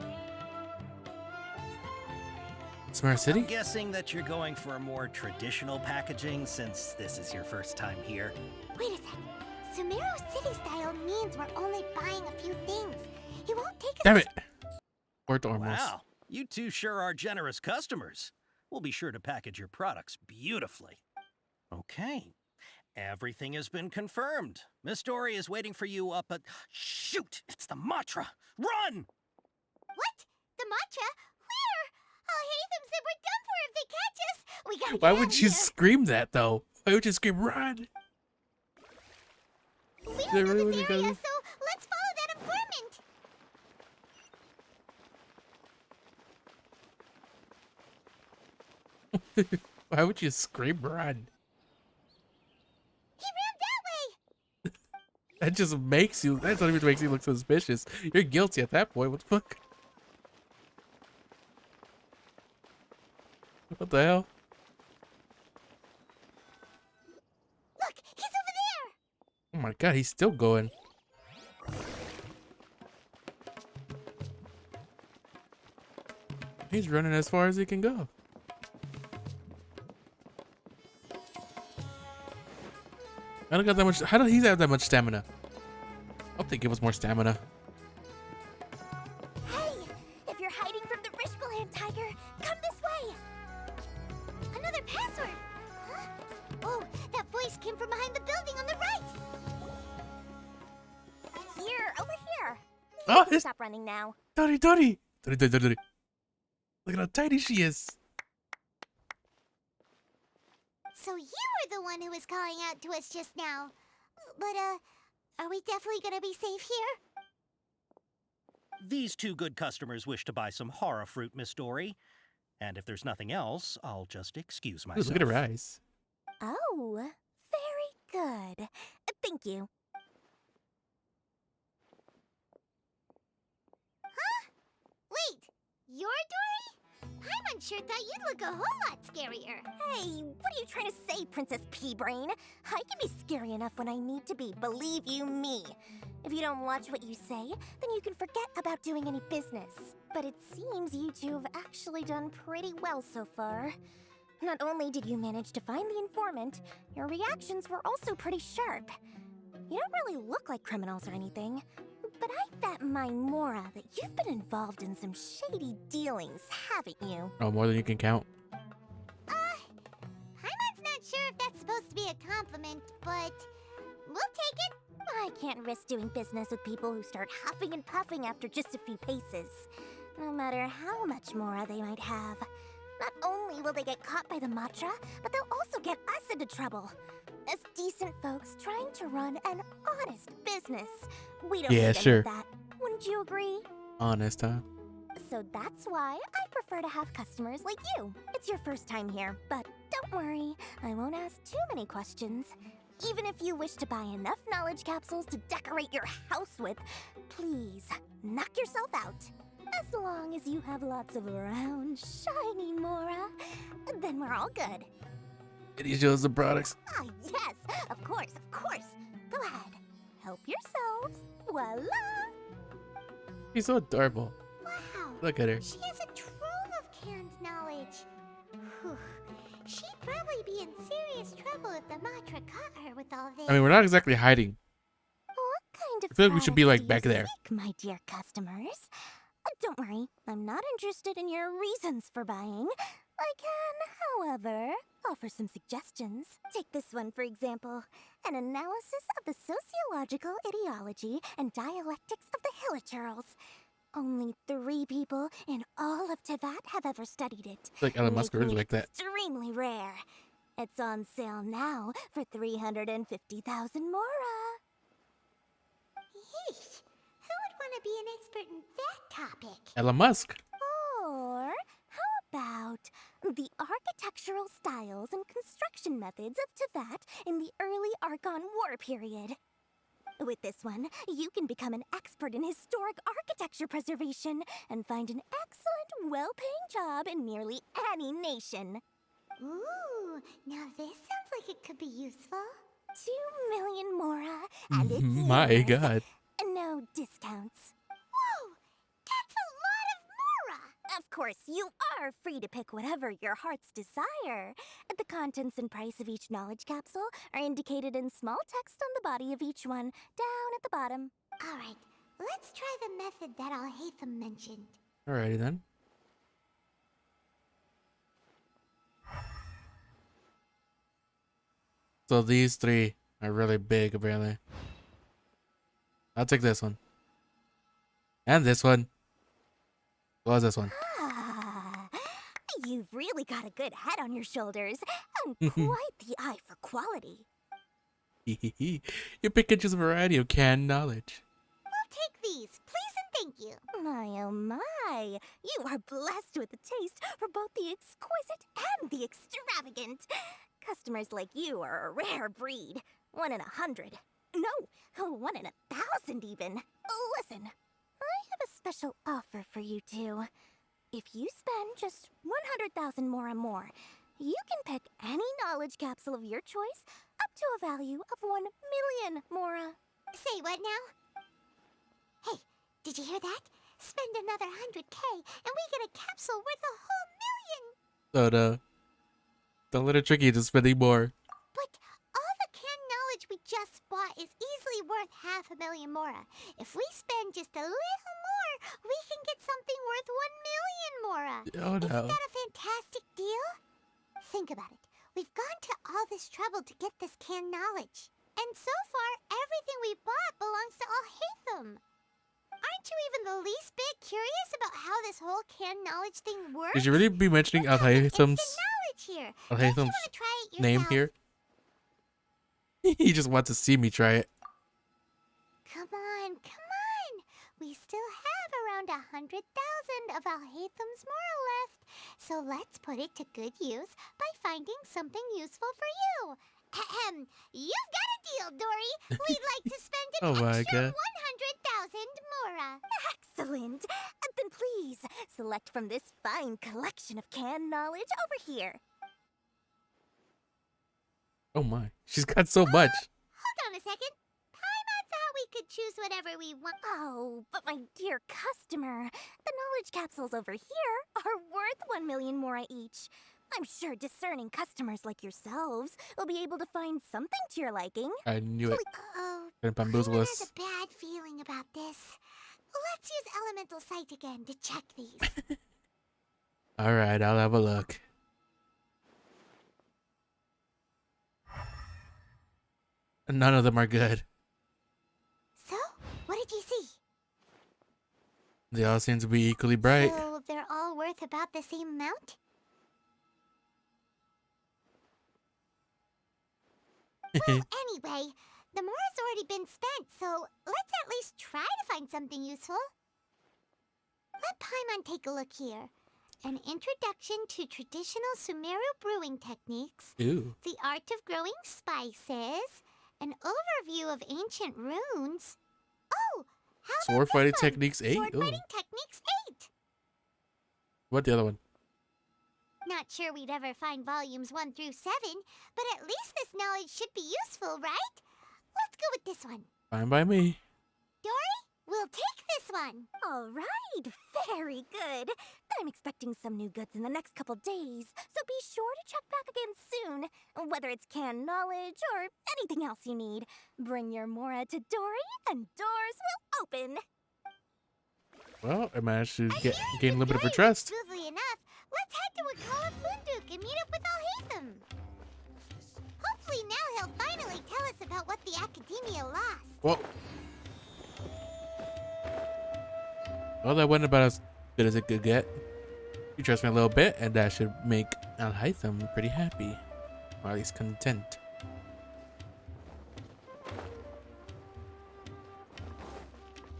Smart City? I'm guessing that you're going for a more traditional packaging since this is your first time here. Wait a sec. Sumeru City style means we're only buying a few things. He won't take us. Damn it! Worked almost. Wow, you two sure are generous customers. We'll be sure to package your products beautifully. Okay, everything has been confirmed. Miss Dory is waiting for you up at... Shoot, it's the Matra! Run! What? The Matra? Where? I'll hate them said we're done for if they catch us. We gotta Why get would out you of here. scream that though? Why would you scream run? We don't know this area, so let's follow that informant. Why would you scream run? He ran that way. That just makes you. That's not even makes you look suspicious. You're guilty at that point. What the fuck? What the hell? Look, he's over there. Oh my god, he's still going. He's running as far as he can go. I don't got that much. How did he have that much stamina? I'll think it was more stamina. Hey, if you're hiding from the Rishbaland tiger, come this way. Another password. Huh? Oh, that voice came from behind the building on the right. Here, over here. Oh, You can stop running now. Dory. Look at how tiny she is. So you were the one who was calling out to us just now. But, are we definitely gonna be safe here? These two good customers wish to buy some horror fruit, Miss Dory. And if there's nothing else, I'll just excuse myself. Look at her eyes. Oh, very good. Thank you. Huh? Wait, you're Dory? I'm unsure thought you'd look a whole lot scarier. Hey, what are you trying to say, Princess Pea-Brain? I can be scary enough when I need to be, believe you me. If you don't watch what you say, then you can forget about doing any business. But it seems you two have actually done pretty well so far. Not only did you manage to find the informant, your reactions were also pretty sharp. You don't really look like criminals or anything, but I bet my Mora that you've been involved in some shady dealings, haven't you? Oh, more than you can count. Paimon's not sure if that's supposed to be a compliment, but we'll take it. I can't risk doing business with people who start huffing and puffing after just a few paces, no matter how much Mora they might have. Not only will they get caught by the Matra, but they'll also get us into trouble. As decent folks trying to run an honest business, we don't Yeah, need sure. any of that. Wouldn't you agree? Honest, huh? So that's why I prefer to have customers like you. It's your first time here, but don't worry, I won't ask too many questions. Even if you wish to buy enough knowledge capsules to decorate your house with, please knock yourself out. As long as you have lots of round, shiny Mora, then we're all good. Did he show us the products? Ah, yes, of course, of course. Go ahead, help yourselves. Voila! He's so adorable. Wow. Look at her. She has a trove of canned knowledge. Whew. She'd probably be in serious trouble if the Matra caught her with all this. I mean, we're not exactly hiding. What kind of I feel like we should be products like do you back there. seek, my dear customers? Don't worry, I'm not interested in your reasons for buying. I can, however, offer some suggestions. Take this one, for example. An analysis of the sociological ideology and dialectics of the Hilichurls. Only 3 people in all of Tevat have ever studied it. Like Elon Musk or making it like that. extremely rare. It's on sale now for 350,000 Mora. Yeesh. Who would want to be an expert in that topic? Elon Musk. Or how about the architectural styles and construction methods of Tevat in the early Archon War period? With this one, you can become an expert in historic architecture preservation and find an excellent, well-paying job in nearly any nation. Ooh, Ooh, now this sounds like it could be useful. 2 million mora, and it's My yours. God. No discounts. Whoa! That's a lot of mora! Of course, you are free to pick whatever your heart's desire. The contents and price of each knowledge capsule are indicated in small text on the body of each one, down at the bottom. Alright, let's try the method that Alhaitham mentioned. Alrighty then. So these three are really big, apparently. I'll take this one. And this one. What was this one? Ah, you've really got a good head on your shoulders, and quite the eye for quality. You pick and choose a variety of canned knowledge. We'll take these, please and thank you. My oh my, you are blessed with a taste for both the exquisite and the extravagant. Customers like you are a rare breed. 1 in 100. No, 1 in 1,000 even. Listen, I have a special offer for you two. If you spend just 100,000 more and more, you can pick any knowledge capsule of your choice up to a value of 1 million mora. Say what now? Hey, did you hear that? Spend another 100K and we get a capsule worth a whole million! So don't let it trick you to spending more. But all the canned knowledge we just bought is easily worth 500,000 mora. If we spend just a little more, we can get something worth 1 million mora. Oh no. Isn't that a fantastic deal? Think about it. We've gone to all this trouble to get this canned knowledge. And so far, everything we bought belongs to Alhaitham. Aren't you even the least bit curious about how this whole canned knowledge thing works? Did you really be mentioning Alhaitham's Here. name here? He just wants to see me try it. Come on, come on. We still have around 100,000 of Alhaitham's moral left. So let's put it to good use by finding something useful for you. Ahem. You've got a deal, Dory. We'd like to spend an Oh my extra God. 100,000 mora. Excellent. Then please, select from this fine collection of canned knowledge over here. Oh my. She's got so much. Hold on a second. Paimon thought we could choose whatever we want. Oh, but my dear customer, the knowledge capsules over here are worth 1 million mora each. I'm sure discerning customers like yourselves will be able to find something to your liking. I knew it. Oh, Gonna bamboozle Paimon us. has a bad feeling about this. Let's use Elemental Sight again to check these. Alright, I'll have a look. None of them are good. So, what did you see? They all seem to be equally bright. So, they're all worth about the same amount? Well, anyway, the mora's already been spent, so let's at least try to find something useful. Let Paimon take a look here. An introduction to traditional Sumeru brewing techniques, Ew. the art of growing spices, an overview of ancient runes. Oh, how about Sword this fighting one? techniques 8? Sword Ooh. fighting techniques 8. What the other one? Not sure we'd ever find volumes 1 through 7, but at least this knowledge should be useful, right? Let's go with this one. Fine by me. Dory, we'll take this one. All right, very good. I'm expecting some new goods in the next couple days, so be sure to check back again soon. Whether it's canned knowledge or anything else you need, bring your mora to Dory and doors will open. Well, I managed to gain a little bit of her trust. Smoothly enough, let's head to Wakala Funduk and meet up with Alhaitham. Hopefully now he'll finally tell us about what the Academia lost. Well, that wasn't about as good as it could get. You trust me a little bit, and that should make Alhaitham pretty happy. Or at least content.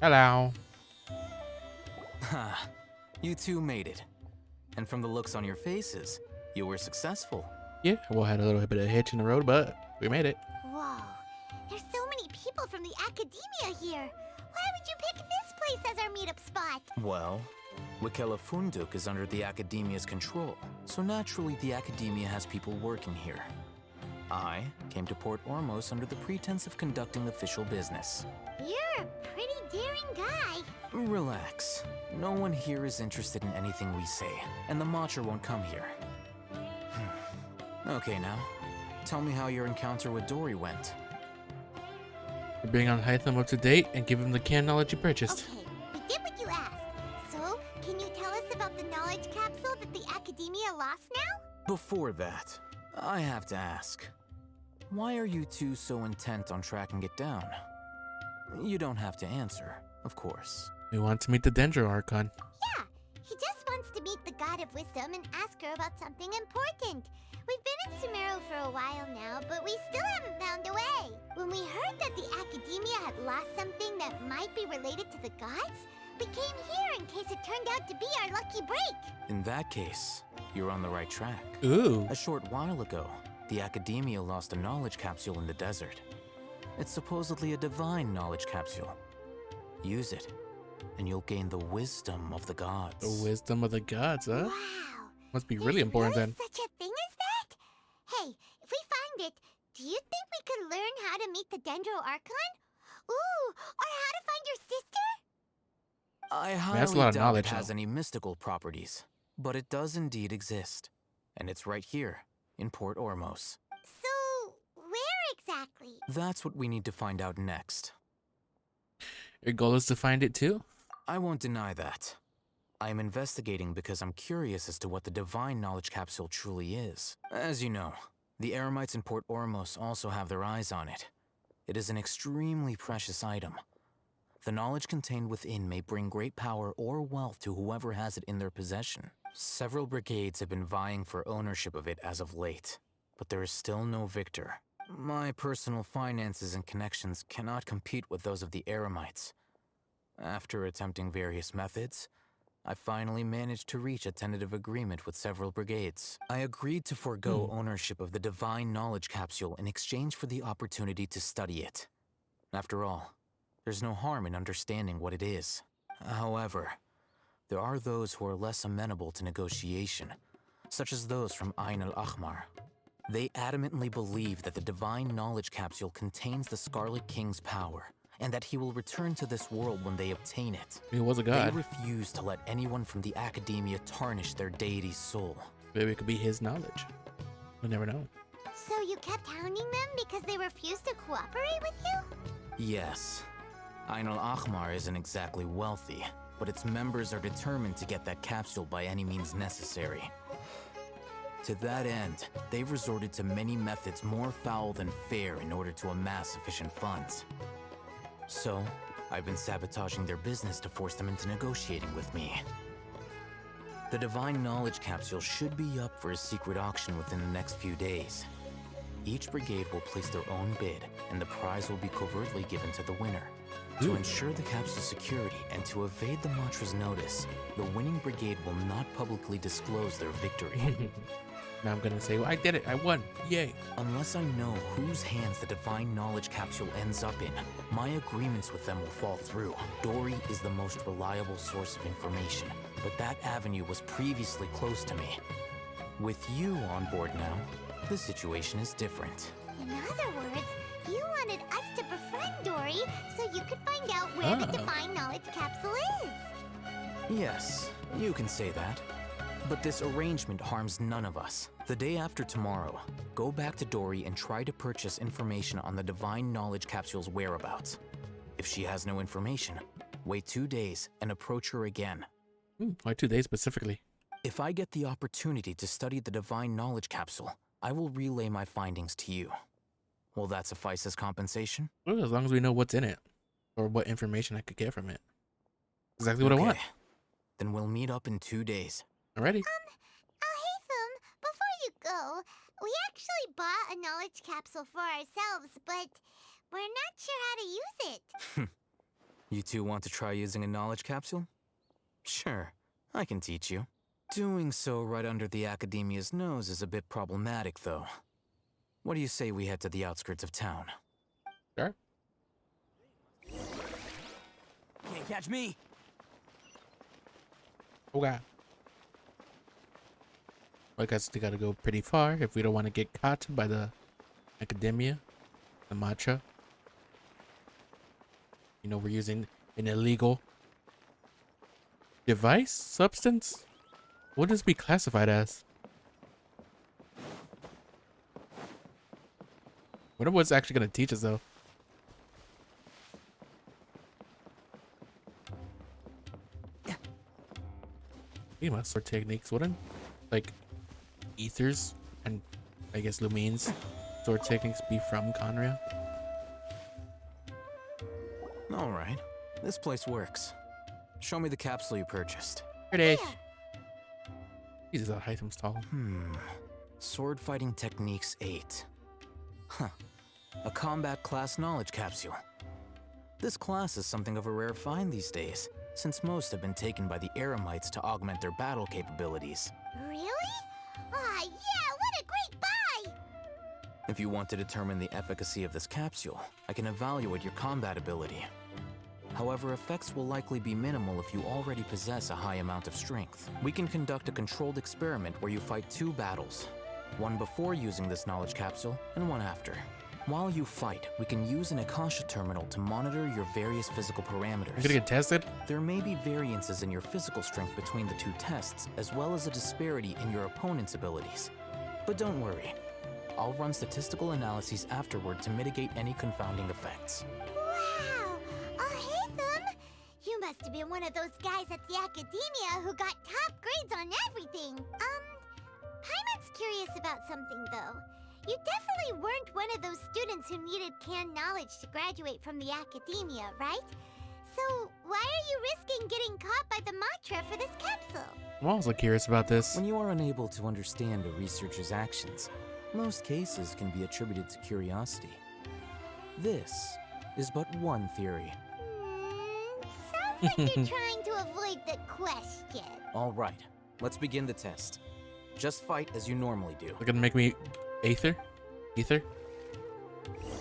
Hello. Ha, you two made it. And from the looks on your faces, you were successful. Yeah, well, had a little bit of a hitch in the road, but we made it. Whoa, there's so many people from the Academia here. Why would you pick this place as our meetup spot? Well, Wikela Funduk is under the Academia's control, so naturally the Academia has people working here. I came to Port Ormos under the pretense of conducting official business. You're a pretty daring guy. Relax. No one here is interested in anything we say, and the Matcha won't come here. Okay, now, tell me how your encounter with Dory went. Bring on Hytham up to date and give him the canned knowledge you purchased. Okay, we did what you asked. So, can you tell us about the knowledge capsule that the Academia lost now? Before that, I have to ask, why are you two so intent on tracking it down? You don't have to answer, of course. We want to meet the Dendro Archon. Yeah, he just wants to meet the God of Wisdom and ask her about something important. We've been in Sumeru for a while now, but we still haven't found a way. When we heard that the Academia had lost something that might be related to the gods, we came here in case it turned out to be our lucky break. In that case, you're on the right track. Ooh. A short while ago, the Academia lost a knowledge capsule in the desert. It's supposedly a divine knowledge capsule. Use it, and you'll gain the wisdom of the gods. The wisdom of the gods, huh? Wow. Must be really important then. Such a thing as that? Hey, if we find it, do you think we could learn how to meet the Dendro Archon? Ooh, or how to find your sister? I That's a highly lot of doubt knowledge, it has though. any mystical properties, but it does indeed exist. And it's right here, in Port Ormos. So, where exactly? That's what we need to find out next. Your goal is to find it too? I won't deny that. I am investigating because I'm curious as to what the divine knowledge capsule truly is. As you know, the Eremites in Port Ormos also have their eyes on it. It is an extremely precious item. The knowledge contained within may bring great power or wealth to whoever has it in their possession. Several brigades have been vying for ownership of it as of late, but there is still no victor. My personal finances and connections cannot compete with those of the Eremites. After attempting various methods, I finally managed to reach a tentative agreement with several brigades. I agreed to forego ownership of the divine knowledge capsule in exchange for the opportunity to study it. After all, there's no harm in understanding what it is. However, there are those who are less amenable to negotiation, such as those from Ain al-Ahmar. They adamantly believe that the divine knowledge capsule contains the Scarlet King's power, and that he will return to this world when they obtain it. He was a god. They refuse to let anyone from the Academia tarnish their deity's soul. Maybe it could be his knowledge. We'll never know. So you kept hounding them because they refused to cooperate with you? Yes. Ain al-Ahmar isn't exactly wealthy, but its members are determined to get that capsule by any means necessary. To that end, they've resorted to many methods more foul than fair in order to amass sufficient funds. So, I've been sabotaging their business to force them into negotiating with me. The Divine Knowledge Capsule should be up for a secret auction within the next few days. Each brigade will place their own bid, and the prize will be covertly given to the winner. To ensure the capsule's security and to evade the Matra's notice, the winning brigade will not publicly disclose their victory. Now I'm gonna say, well, I did it, I won, yay. Unless I know whose hands the Divine Knowledge Capsule ends up in, my agreements with them will fall through. Dory is the most reliable source of information, but that avenue was previously closed to me. With you on board now, the situation is different. In other words, you wanted us to befriend Dory so you could find out where the Divine Knowledge Capsule is. Yes, you can say that. But this arrangement harms none of us. The day after tomorrow, go back to Dory and try to purchase information on the Divine Knowledge Capsule's whereabouts. If she has no information, wait 2 days and approach her again. Why 2 days specifically? If I get the opportunity to study the Divine Knowledge Capsule, I will relay my findings to you. Will that suffice as compensation? Well, as long as we know what's in it, or what information I could get from it. Exactly what I want. Then we'll meet up in 2 days. Alrighty. Haytham, before you go, we actually bought a knowledge capsule for ourselves, but we're not sure how to use it. You two want to try using a knowledge capsule? Sure, I can teach you. Doing so right under the Academia's nose is a bit problematic, though. What do you say we head to the outskirts of town? Sure. Can't catch me. Okay. I guess we gotta go pretty far if we don't want to get caught by the academia, the matcha. You know, we're using an illegal device, substance. What does it be classified as? Wonder what's actually gonna teach us though. We must sword techniques, wouldn't like ethers and I guess Lumine's sword techniques be from Conria? All right, this place works. Show me the capsule you purchased. Here it is. Jesus, that item's tall. Sword Fighting Techniques 8. Huh. A combat class knowledge capsule. This class is something of a rare find these days, since most have been taken by the Eremites to augment their battle capabilities. Really? Ah, yeah, what a great buy! If you want to determine the efficacy of this capsule, I can evaluate your combat ability. However, effects will likely be minimal if you already possess a high amount of strength. We can conduct a controlled experiment where you fight 2 battles, one before using this knowledge capsule and one after. While you fight, we can use an Akasha terminal to monitor your various physical parameters. You're gonna get tested? There may be variances in your physical strength between the 2 tests, as well as a disparity in your opponent's abilities. But don't worry, I'll run statistical analyses afterward to mitigate any confounding effects. Wow! Haytham! You must have been one of those guys at the academia who got top grades on everything. Paimon's curious about something, though. You definitely weren't one of those students who needed canned knowledge to graduate from the academia, right? So, why are you risking getting caught by the Matra for this capsule? I'm also curious about this. When you are unable to understand a researcher's actions, most cases can be attributed to curiosity. This is but one theory. Sounds like you're trying to avoid the question. All right, let's begin the test. Just fight as you normally do. They're gonna make me Ether? It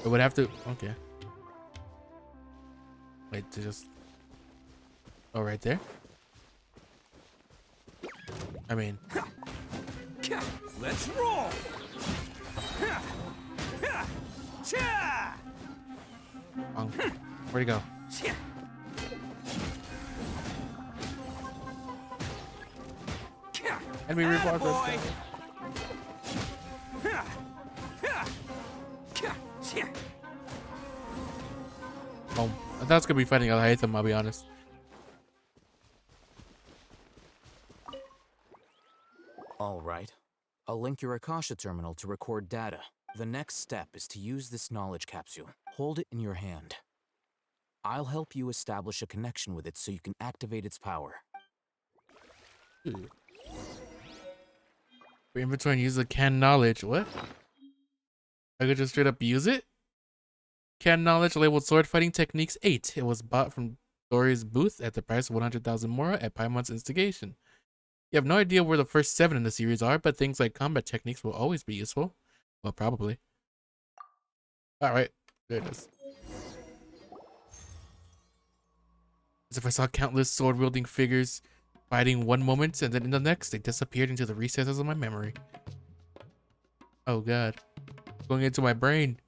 would have to. Okay. Wait, to just. Oh, right there? I mean. Let's roll! Where'd he go? Enemy reinforcements. Oh, I thought I was gonna be fighting Al-Haytham, I'll be honest. All right. I'll link your Akasha terminal to record data. The next step is to use this knowledge capsule. Hold it in your hand. I'll help you establish a connection with it so you can activate its power. For inventory and use the canned knowledge. What? I could just straight up use it? Canned knowledge labeled Sword Fighting Techniques 8. It was bought from Dory's booth at the price of 100,000 mora at Paimon's instigation. You have no idea where the first 7 in the series are, but things like combat techniques will always be useful. Well, probably. Alright, there it is. As if I saw countless sword-wielding figures fighting one moment, and then in the next, they disappeared into the recesses of my memory. Oh god. Going into my brain.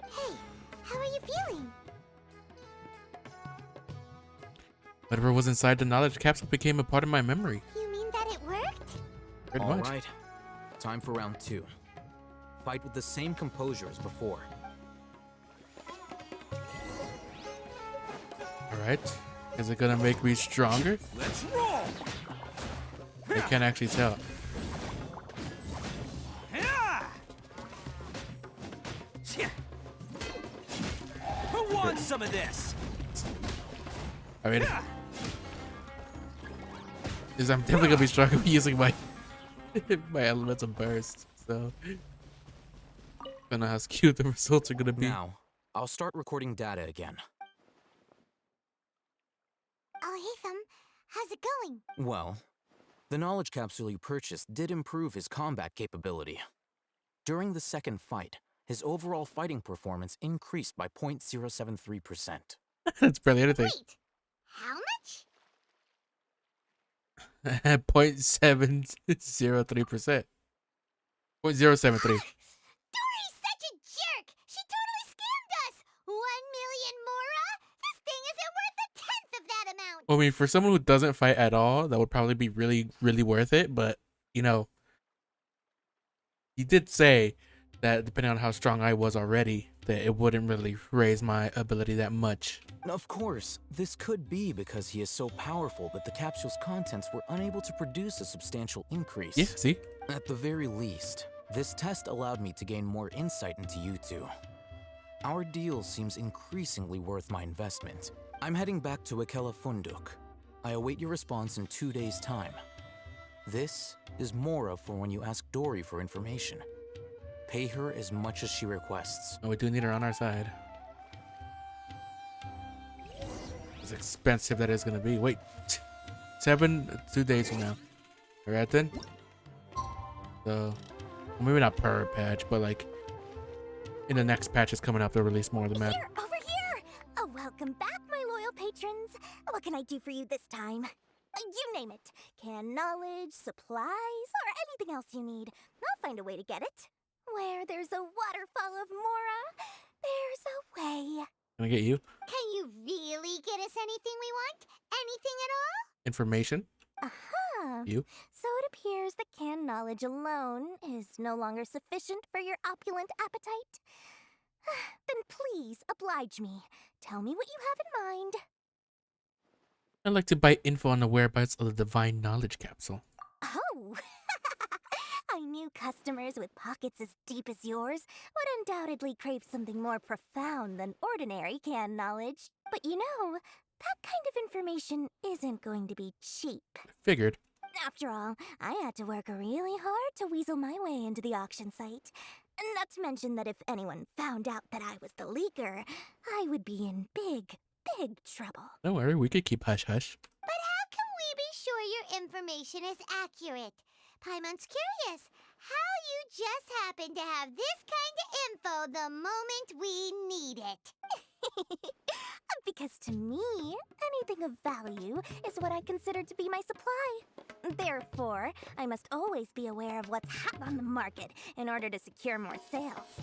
Hey, how are you feeling? Whatever was inside the knowledge capsule became a part of my memory. You mean that it worked? Pretty All much. right. Time for round 2. Fight with the same composure as before. Alright. Is it gonna make me stronger? Let's roll! I can't actually tell. Who wants some of this? I mean, I'm definitely gonna be stronger using my my elemental burst. So, don't know how skewed the results are gonna be. Now, I'll start recording data again. Haytham, how's it going? Well, the knowledge capsule you purchased did improve his combat capability. During the second fight, his overall fighting performance increased by 0.073%. That's barely anything. Wait, how much? 0.703%. 0.073. Dory's such a jerk! She totally scammed us! 1,000,000 mora? This thing isn't worth a tenth of that amount! I mean, for someone who doesn't fight at all, that would probably be really, really worth it. But, you know, he did say that depending on how strong I was already, that it wouldn't really raise my ability that much. Of course, this could be because he is so powerful that the capsule's contents were unable to produce a substantial increase. Yeah, see? At the very least, this test allowed me to gain more insight into you two. Our deal seems increasingly worth my investment. I'm heading back to Akela Funduk. I await your response in 2 days' time. This is Mora for when you ask Dory for information. Pay her as much as she requests. Oh, we do need her on our side. As expensive that is going to be. Wait, 2 days from now. All right then. So, well, maybe not per patch, but like in the next patch is coming up, they'll release more of the map. Here, over here! Oh, welcome back, my loyal patrons. What can I do for you this time? You name it. Can knowledge, supplies, or anything else you need. I'll find a way to get it. Where there's a waterfall of Mora, there's a way. Can I get you? Can you really get us anything we want? Anything at all? Information? Uh-huh. You? So it appears that canned knowledge alone is no longer sufficient for your opulent appetite. Then please oblige me. Tell me what you have in mind. I'd like to buy info on the whereabouts of the divine knowledge capsule. Oh! I knew customers with pockets as deep as yours would undoubtedly crave something more profound than ordinary canned knowledge. But you know, that kind of information isn't going to be cheap. Figured. After all, I had to work really hard to weasel my way into the auction site. Not to mention that if anyone found out that I was the leaker, I would be in big, big trouble. Don't worry, we could keep hush-hush. But how can we be sure your information is accurate? Paimon's curious how you just happen to have this kind of info the moment we need it. Because to me, anything of value is what I consider to be my supply. Therefore, I must always be aware of what's hot on the market in order to secure more sales.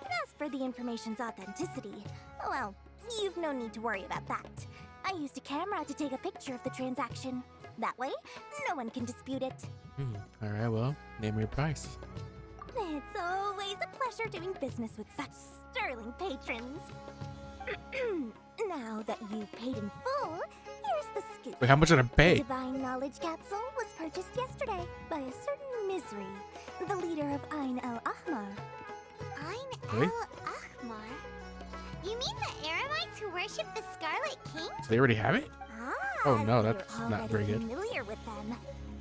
As for the information's authenticity, well, you've no need to worry about that. I used a camera to take a picture of the transaction. That way, no one can dispute it. Alright, well, name your price. It's always a pleasure doing business with such sterling patrons. Now that you've paid in full, here's the scoop. Wait, how much did I pay? The divine knowledge capsule was purchased yesterday by a certain Misery, the leader of Ain el-Ahmar. Ain Really? el-Ahmar? You mean the Aramites who worship the Scarlet King? So they already have it? Oh no, that's You're not very already good. familiar with them.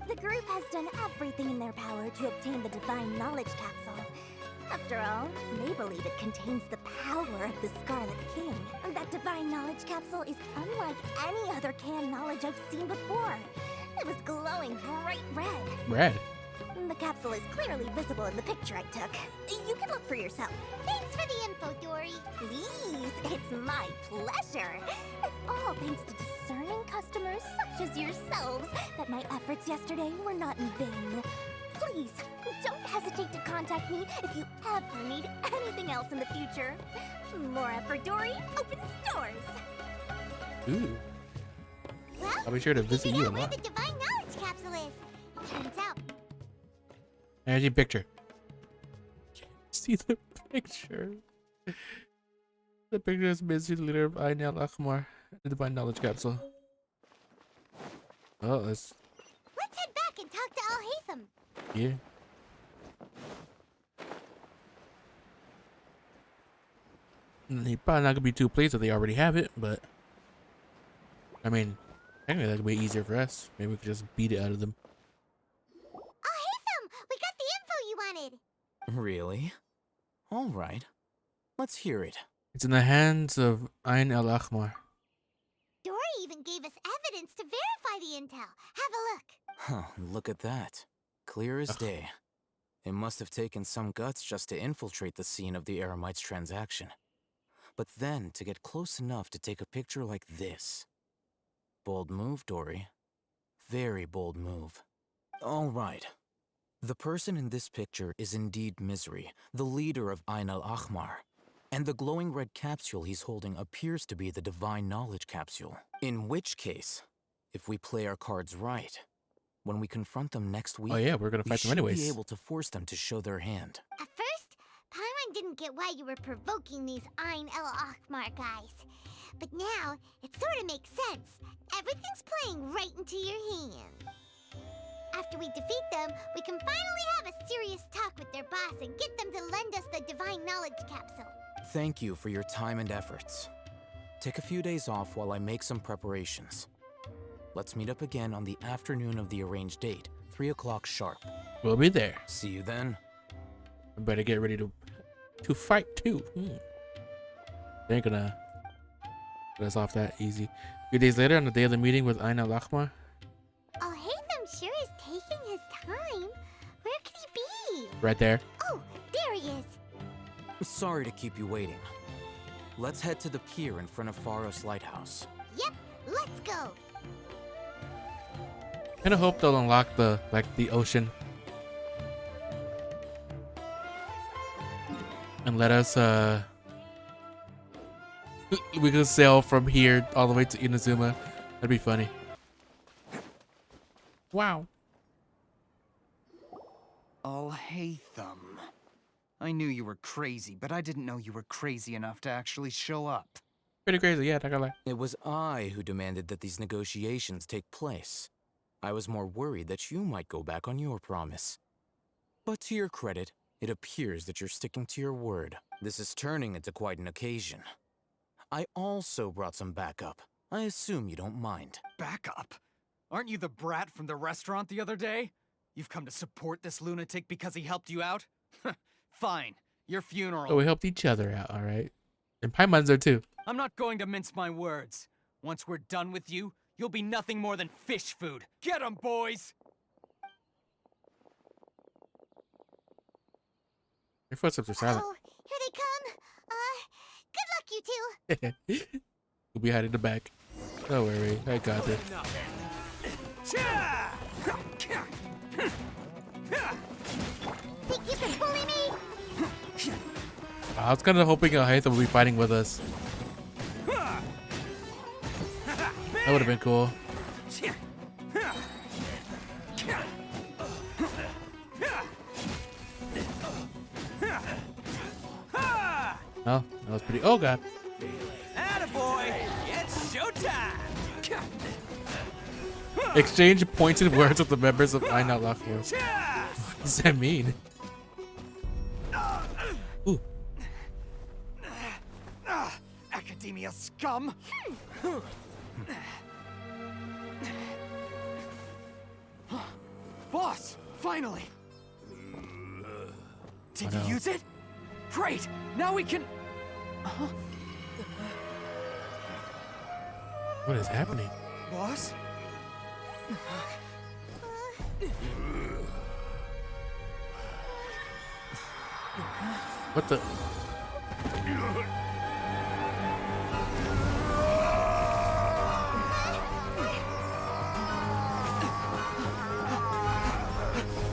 The group has done everything in their power to obtain the divine knowledge capsule. After all, they believe it contains the power of the Scarlet King. That divine knowledge capsule is unlike any other canned knowledge I've seen before. It was glowing bright red. Red? The capsule is clearly visible in the picture I took. You can look for yourself. Thanks for the info, Dory. Please, it's my pleasure. It's all thanks to discerning customers such as yourselves that my efforts yesterday were not in vain. Please, don't hesitate to contact me if you ever need anything else in the future. Mora for Dory opens doors. Ooh. Well, I'll be sure to we visit figured you a out where lot. the divine knowledge capsule is. Turns out, There's your picture. See the picture. The picture is busy, the leader of Ain el-Ahmar, the divine knowledge capsule. Oh, let's let's head back and talk to Al-Haytham. yeah. He's probably not gonna be too pleased that they already have it, but I mean, technically that could be easier for us. Maybe we could just beat it out of them. Al-Haytham, we got the info you wanted. Really? All right. Let's hear it. It's in the hands of Ain el-Ahmar. Dory even gave us evidence to verify the intel. Have a look. Huh, look at that. Clear as day. It must have taken some guts just to infiltrate the scene of the Eremites' transaction. but then to get close enough to take a picture like this. Bold move, Dory. Very bold move. All right. The person in this picture is indeed Misery, the leader of Ain al-Ahmar. And the glowing red capsule he's holding appears to be the Divine Knowledge Capsule. In which case, if we play our cards right, when we confront them next week, Oh yeah, we're gonna we fight them should anyways. be able to force them to show their hand. At first, Paimon didn't get why you were provoking these Ain El Ahmar guys. But now, it sort of makes sense. Everything's playing right into your hand. After we defeat them, we can finally have a serious talk with their boss and get them to lend us the Divine Knowledge Capsule. Thank you for your time and efforts. Take a few days off while I make some preparations. Let's meet up again on the afternoon of the arranged date, 3 o'clock sharp. We'll be there. See you then. I better get ready to fight too. They ain't gonna let us off that easy. A few days later, on the day of the meeting with Ain al-Ahmar. Oh, Haytham sure is taking his time. Where could he be? Right there. Oh, there he is. Sorry to keep you waiting. Let's head to the pier in front of Pharos Lighthouse. Yep, let's go. Kinda hope they'll unlock the ocean. And let us we can sail from here all the way to Inazuma. That'd be funny. Wow. Alhaitham. I knew you were crazy, but I didn't know you were crazy enough to actually show up. Pretty crazy, yeah, not gonna lie. It was I who demanded that these negotiations take place. I was more worried that you might go back on your promise. But to your credit, it appears that you're sticking to your word. This is turning into quite an occasion. I also brought some backup. I assume you don't mind. Backup? Aren't you the brat from the restaurant the other day? You've come to support this lunatic because he helped you out? Fine. Your funeral. So we helped each other out, alright? And Paimon's there too. I'm not going to mince my words. Once we're done with you, you'll be nothing more than fish food. Get 'em, boys! Your footsteps are silent. Oh, here they come. Good luck, you two. We'll be hiding in the back. Don't worry, I got it. Think you can bully me? I was kind of hoping Hatham would be fighting with us. That would have been cool. Oh, that was pretty. Oh god. Attaboy! It's showtime! Exchange pointed words with the members of Ain al-Ahmar. What does that mean? Ooh. Academia scum! Boss! Finally! Did you use it? Great! Now we can... Huh? What is happening? Boss? What the?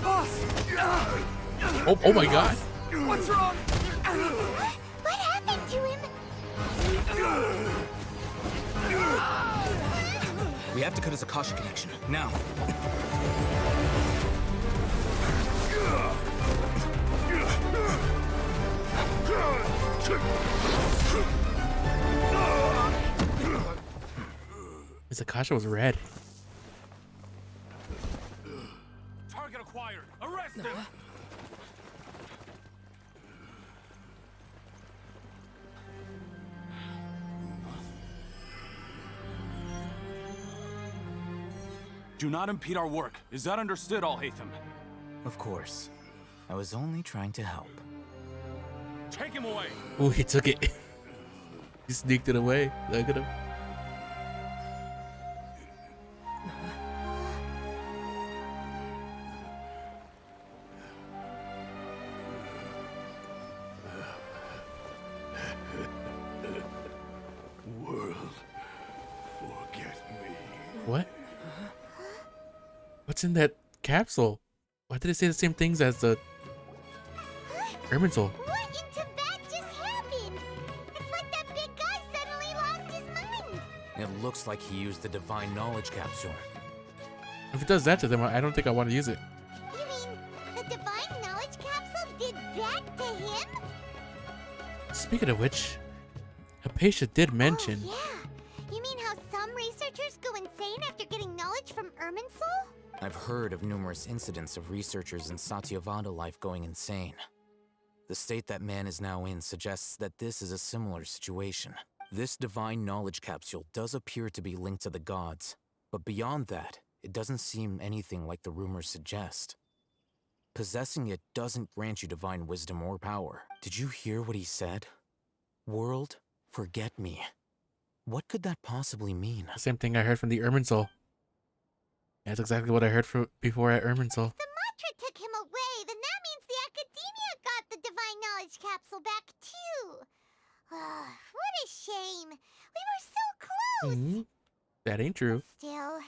Boss! Oh my god! What's wrong? What happened to him? We have to cut his Akasha connection, now. His Akasha was red. Target acquired. Arrest him. Do not impede our work. Is that understood, Alhaitham? Of course. I was only trying to help. Take him away. Oh, he took it. He sneaked it away. Look at him. What's in that capsule? Why did it say the same things as the Erminsul? What in Tibet just happened? It's like that big guy suddenly lost his mind. It looks like he used the divine knowledge capsule. If it does that to them, I don't think I want to use it. You mean the divine knowledge capsule did that to him? Speaking of which, Hypatia did mention. Oh, yeah. You mean how some researchers go insane after getting knowledge from Erminsul? I've heard of numerous incidents of researchers in Satyavada life going insane. The state that man is now in suggests that this is a similar situation. This divine knowledge capsule does appear to be linked to the gods, but beyond that, it doesn't seem anything like the rumors suggest. Possessing it doesn't grant you divine wisdom or power. Did you hear what he said? World, forget me. What could that possibly mean? The same thing I heard from the Erminsul. That's exactly what I heard before at Erminsul. The mantra took him away, then that means the Academia got the divine knowledge capsule back too. What a shame. We were so close. That ain't true. Still,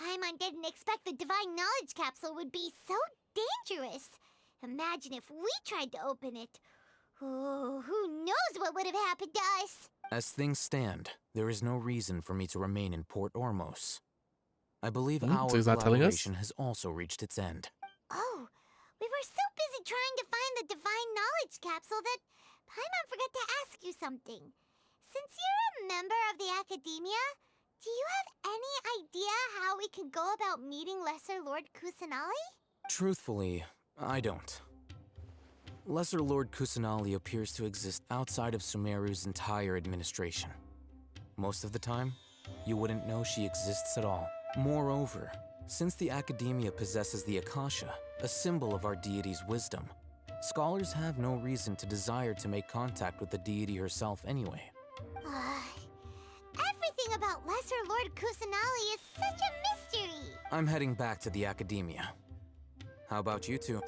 Paimon didn't expect the divine knowledge capsule would be so dangerous. Imagine if we tried to open it. Oh, who knows what would have happened to us? As things stand, there is no reason for me to remain in Port Ormos. I believe our so he's not telling us? collaboration has also reached its end. Oh, we were so busy trying to find the divine knowledge capsule that Paimon forgot to ask you something. Since you're a member of the Academia, do you have any idea how we can go about meeting Lesser Lord Kusanali? Truthfully, I don't. Lesser Lord Kusanali appears to exist outside of Sumeru's entire administration. Most of the time, you wouldn't know she exists at all. Moreover, since the Academia possesses the Akasha, a symbol of our deity's wisdom, scholars have no reason to desire to make contact with the deity herself anyway. Everything about Lesser Lord Kusanali is such a mystery. I'm heading back to the Academia. How about you two?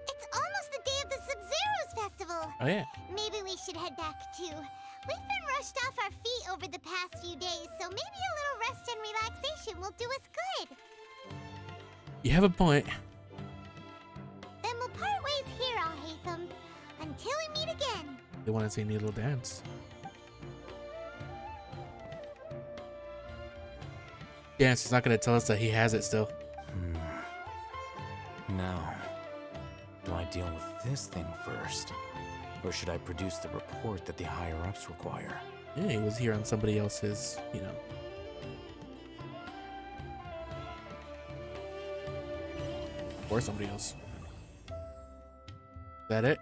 It's almost the day of the Sub-Zero's festival. Oh yeah. Maybe we should head back too. We've been rushed off our feet over the past few days, so maybe a little rest and relaxation will do us good. You have a point. Then we'll part ways here, Al-Haytham, until we meet again. They want to see a little dance. Dance is not going to tell us that he has it still. Now, do I deal with this thing first? Or should I produce the report that the higher-ups require? Yeah, he was here on somebody else's, or somebody else. Is that it?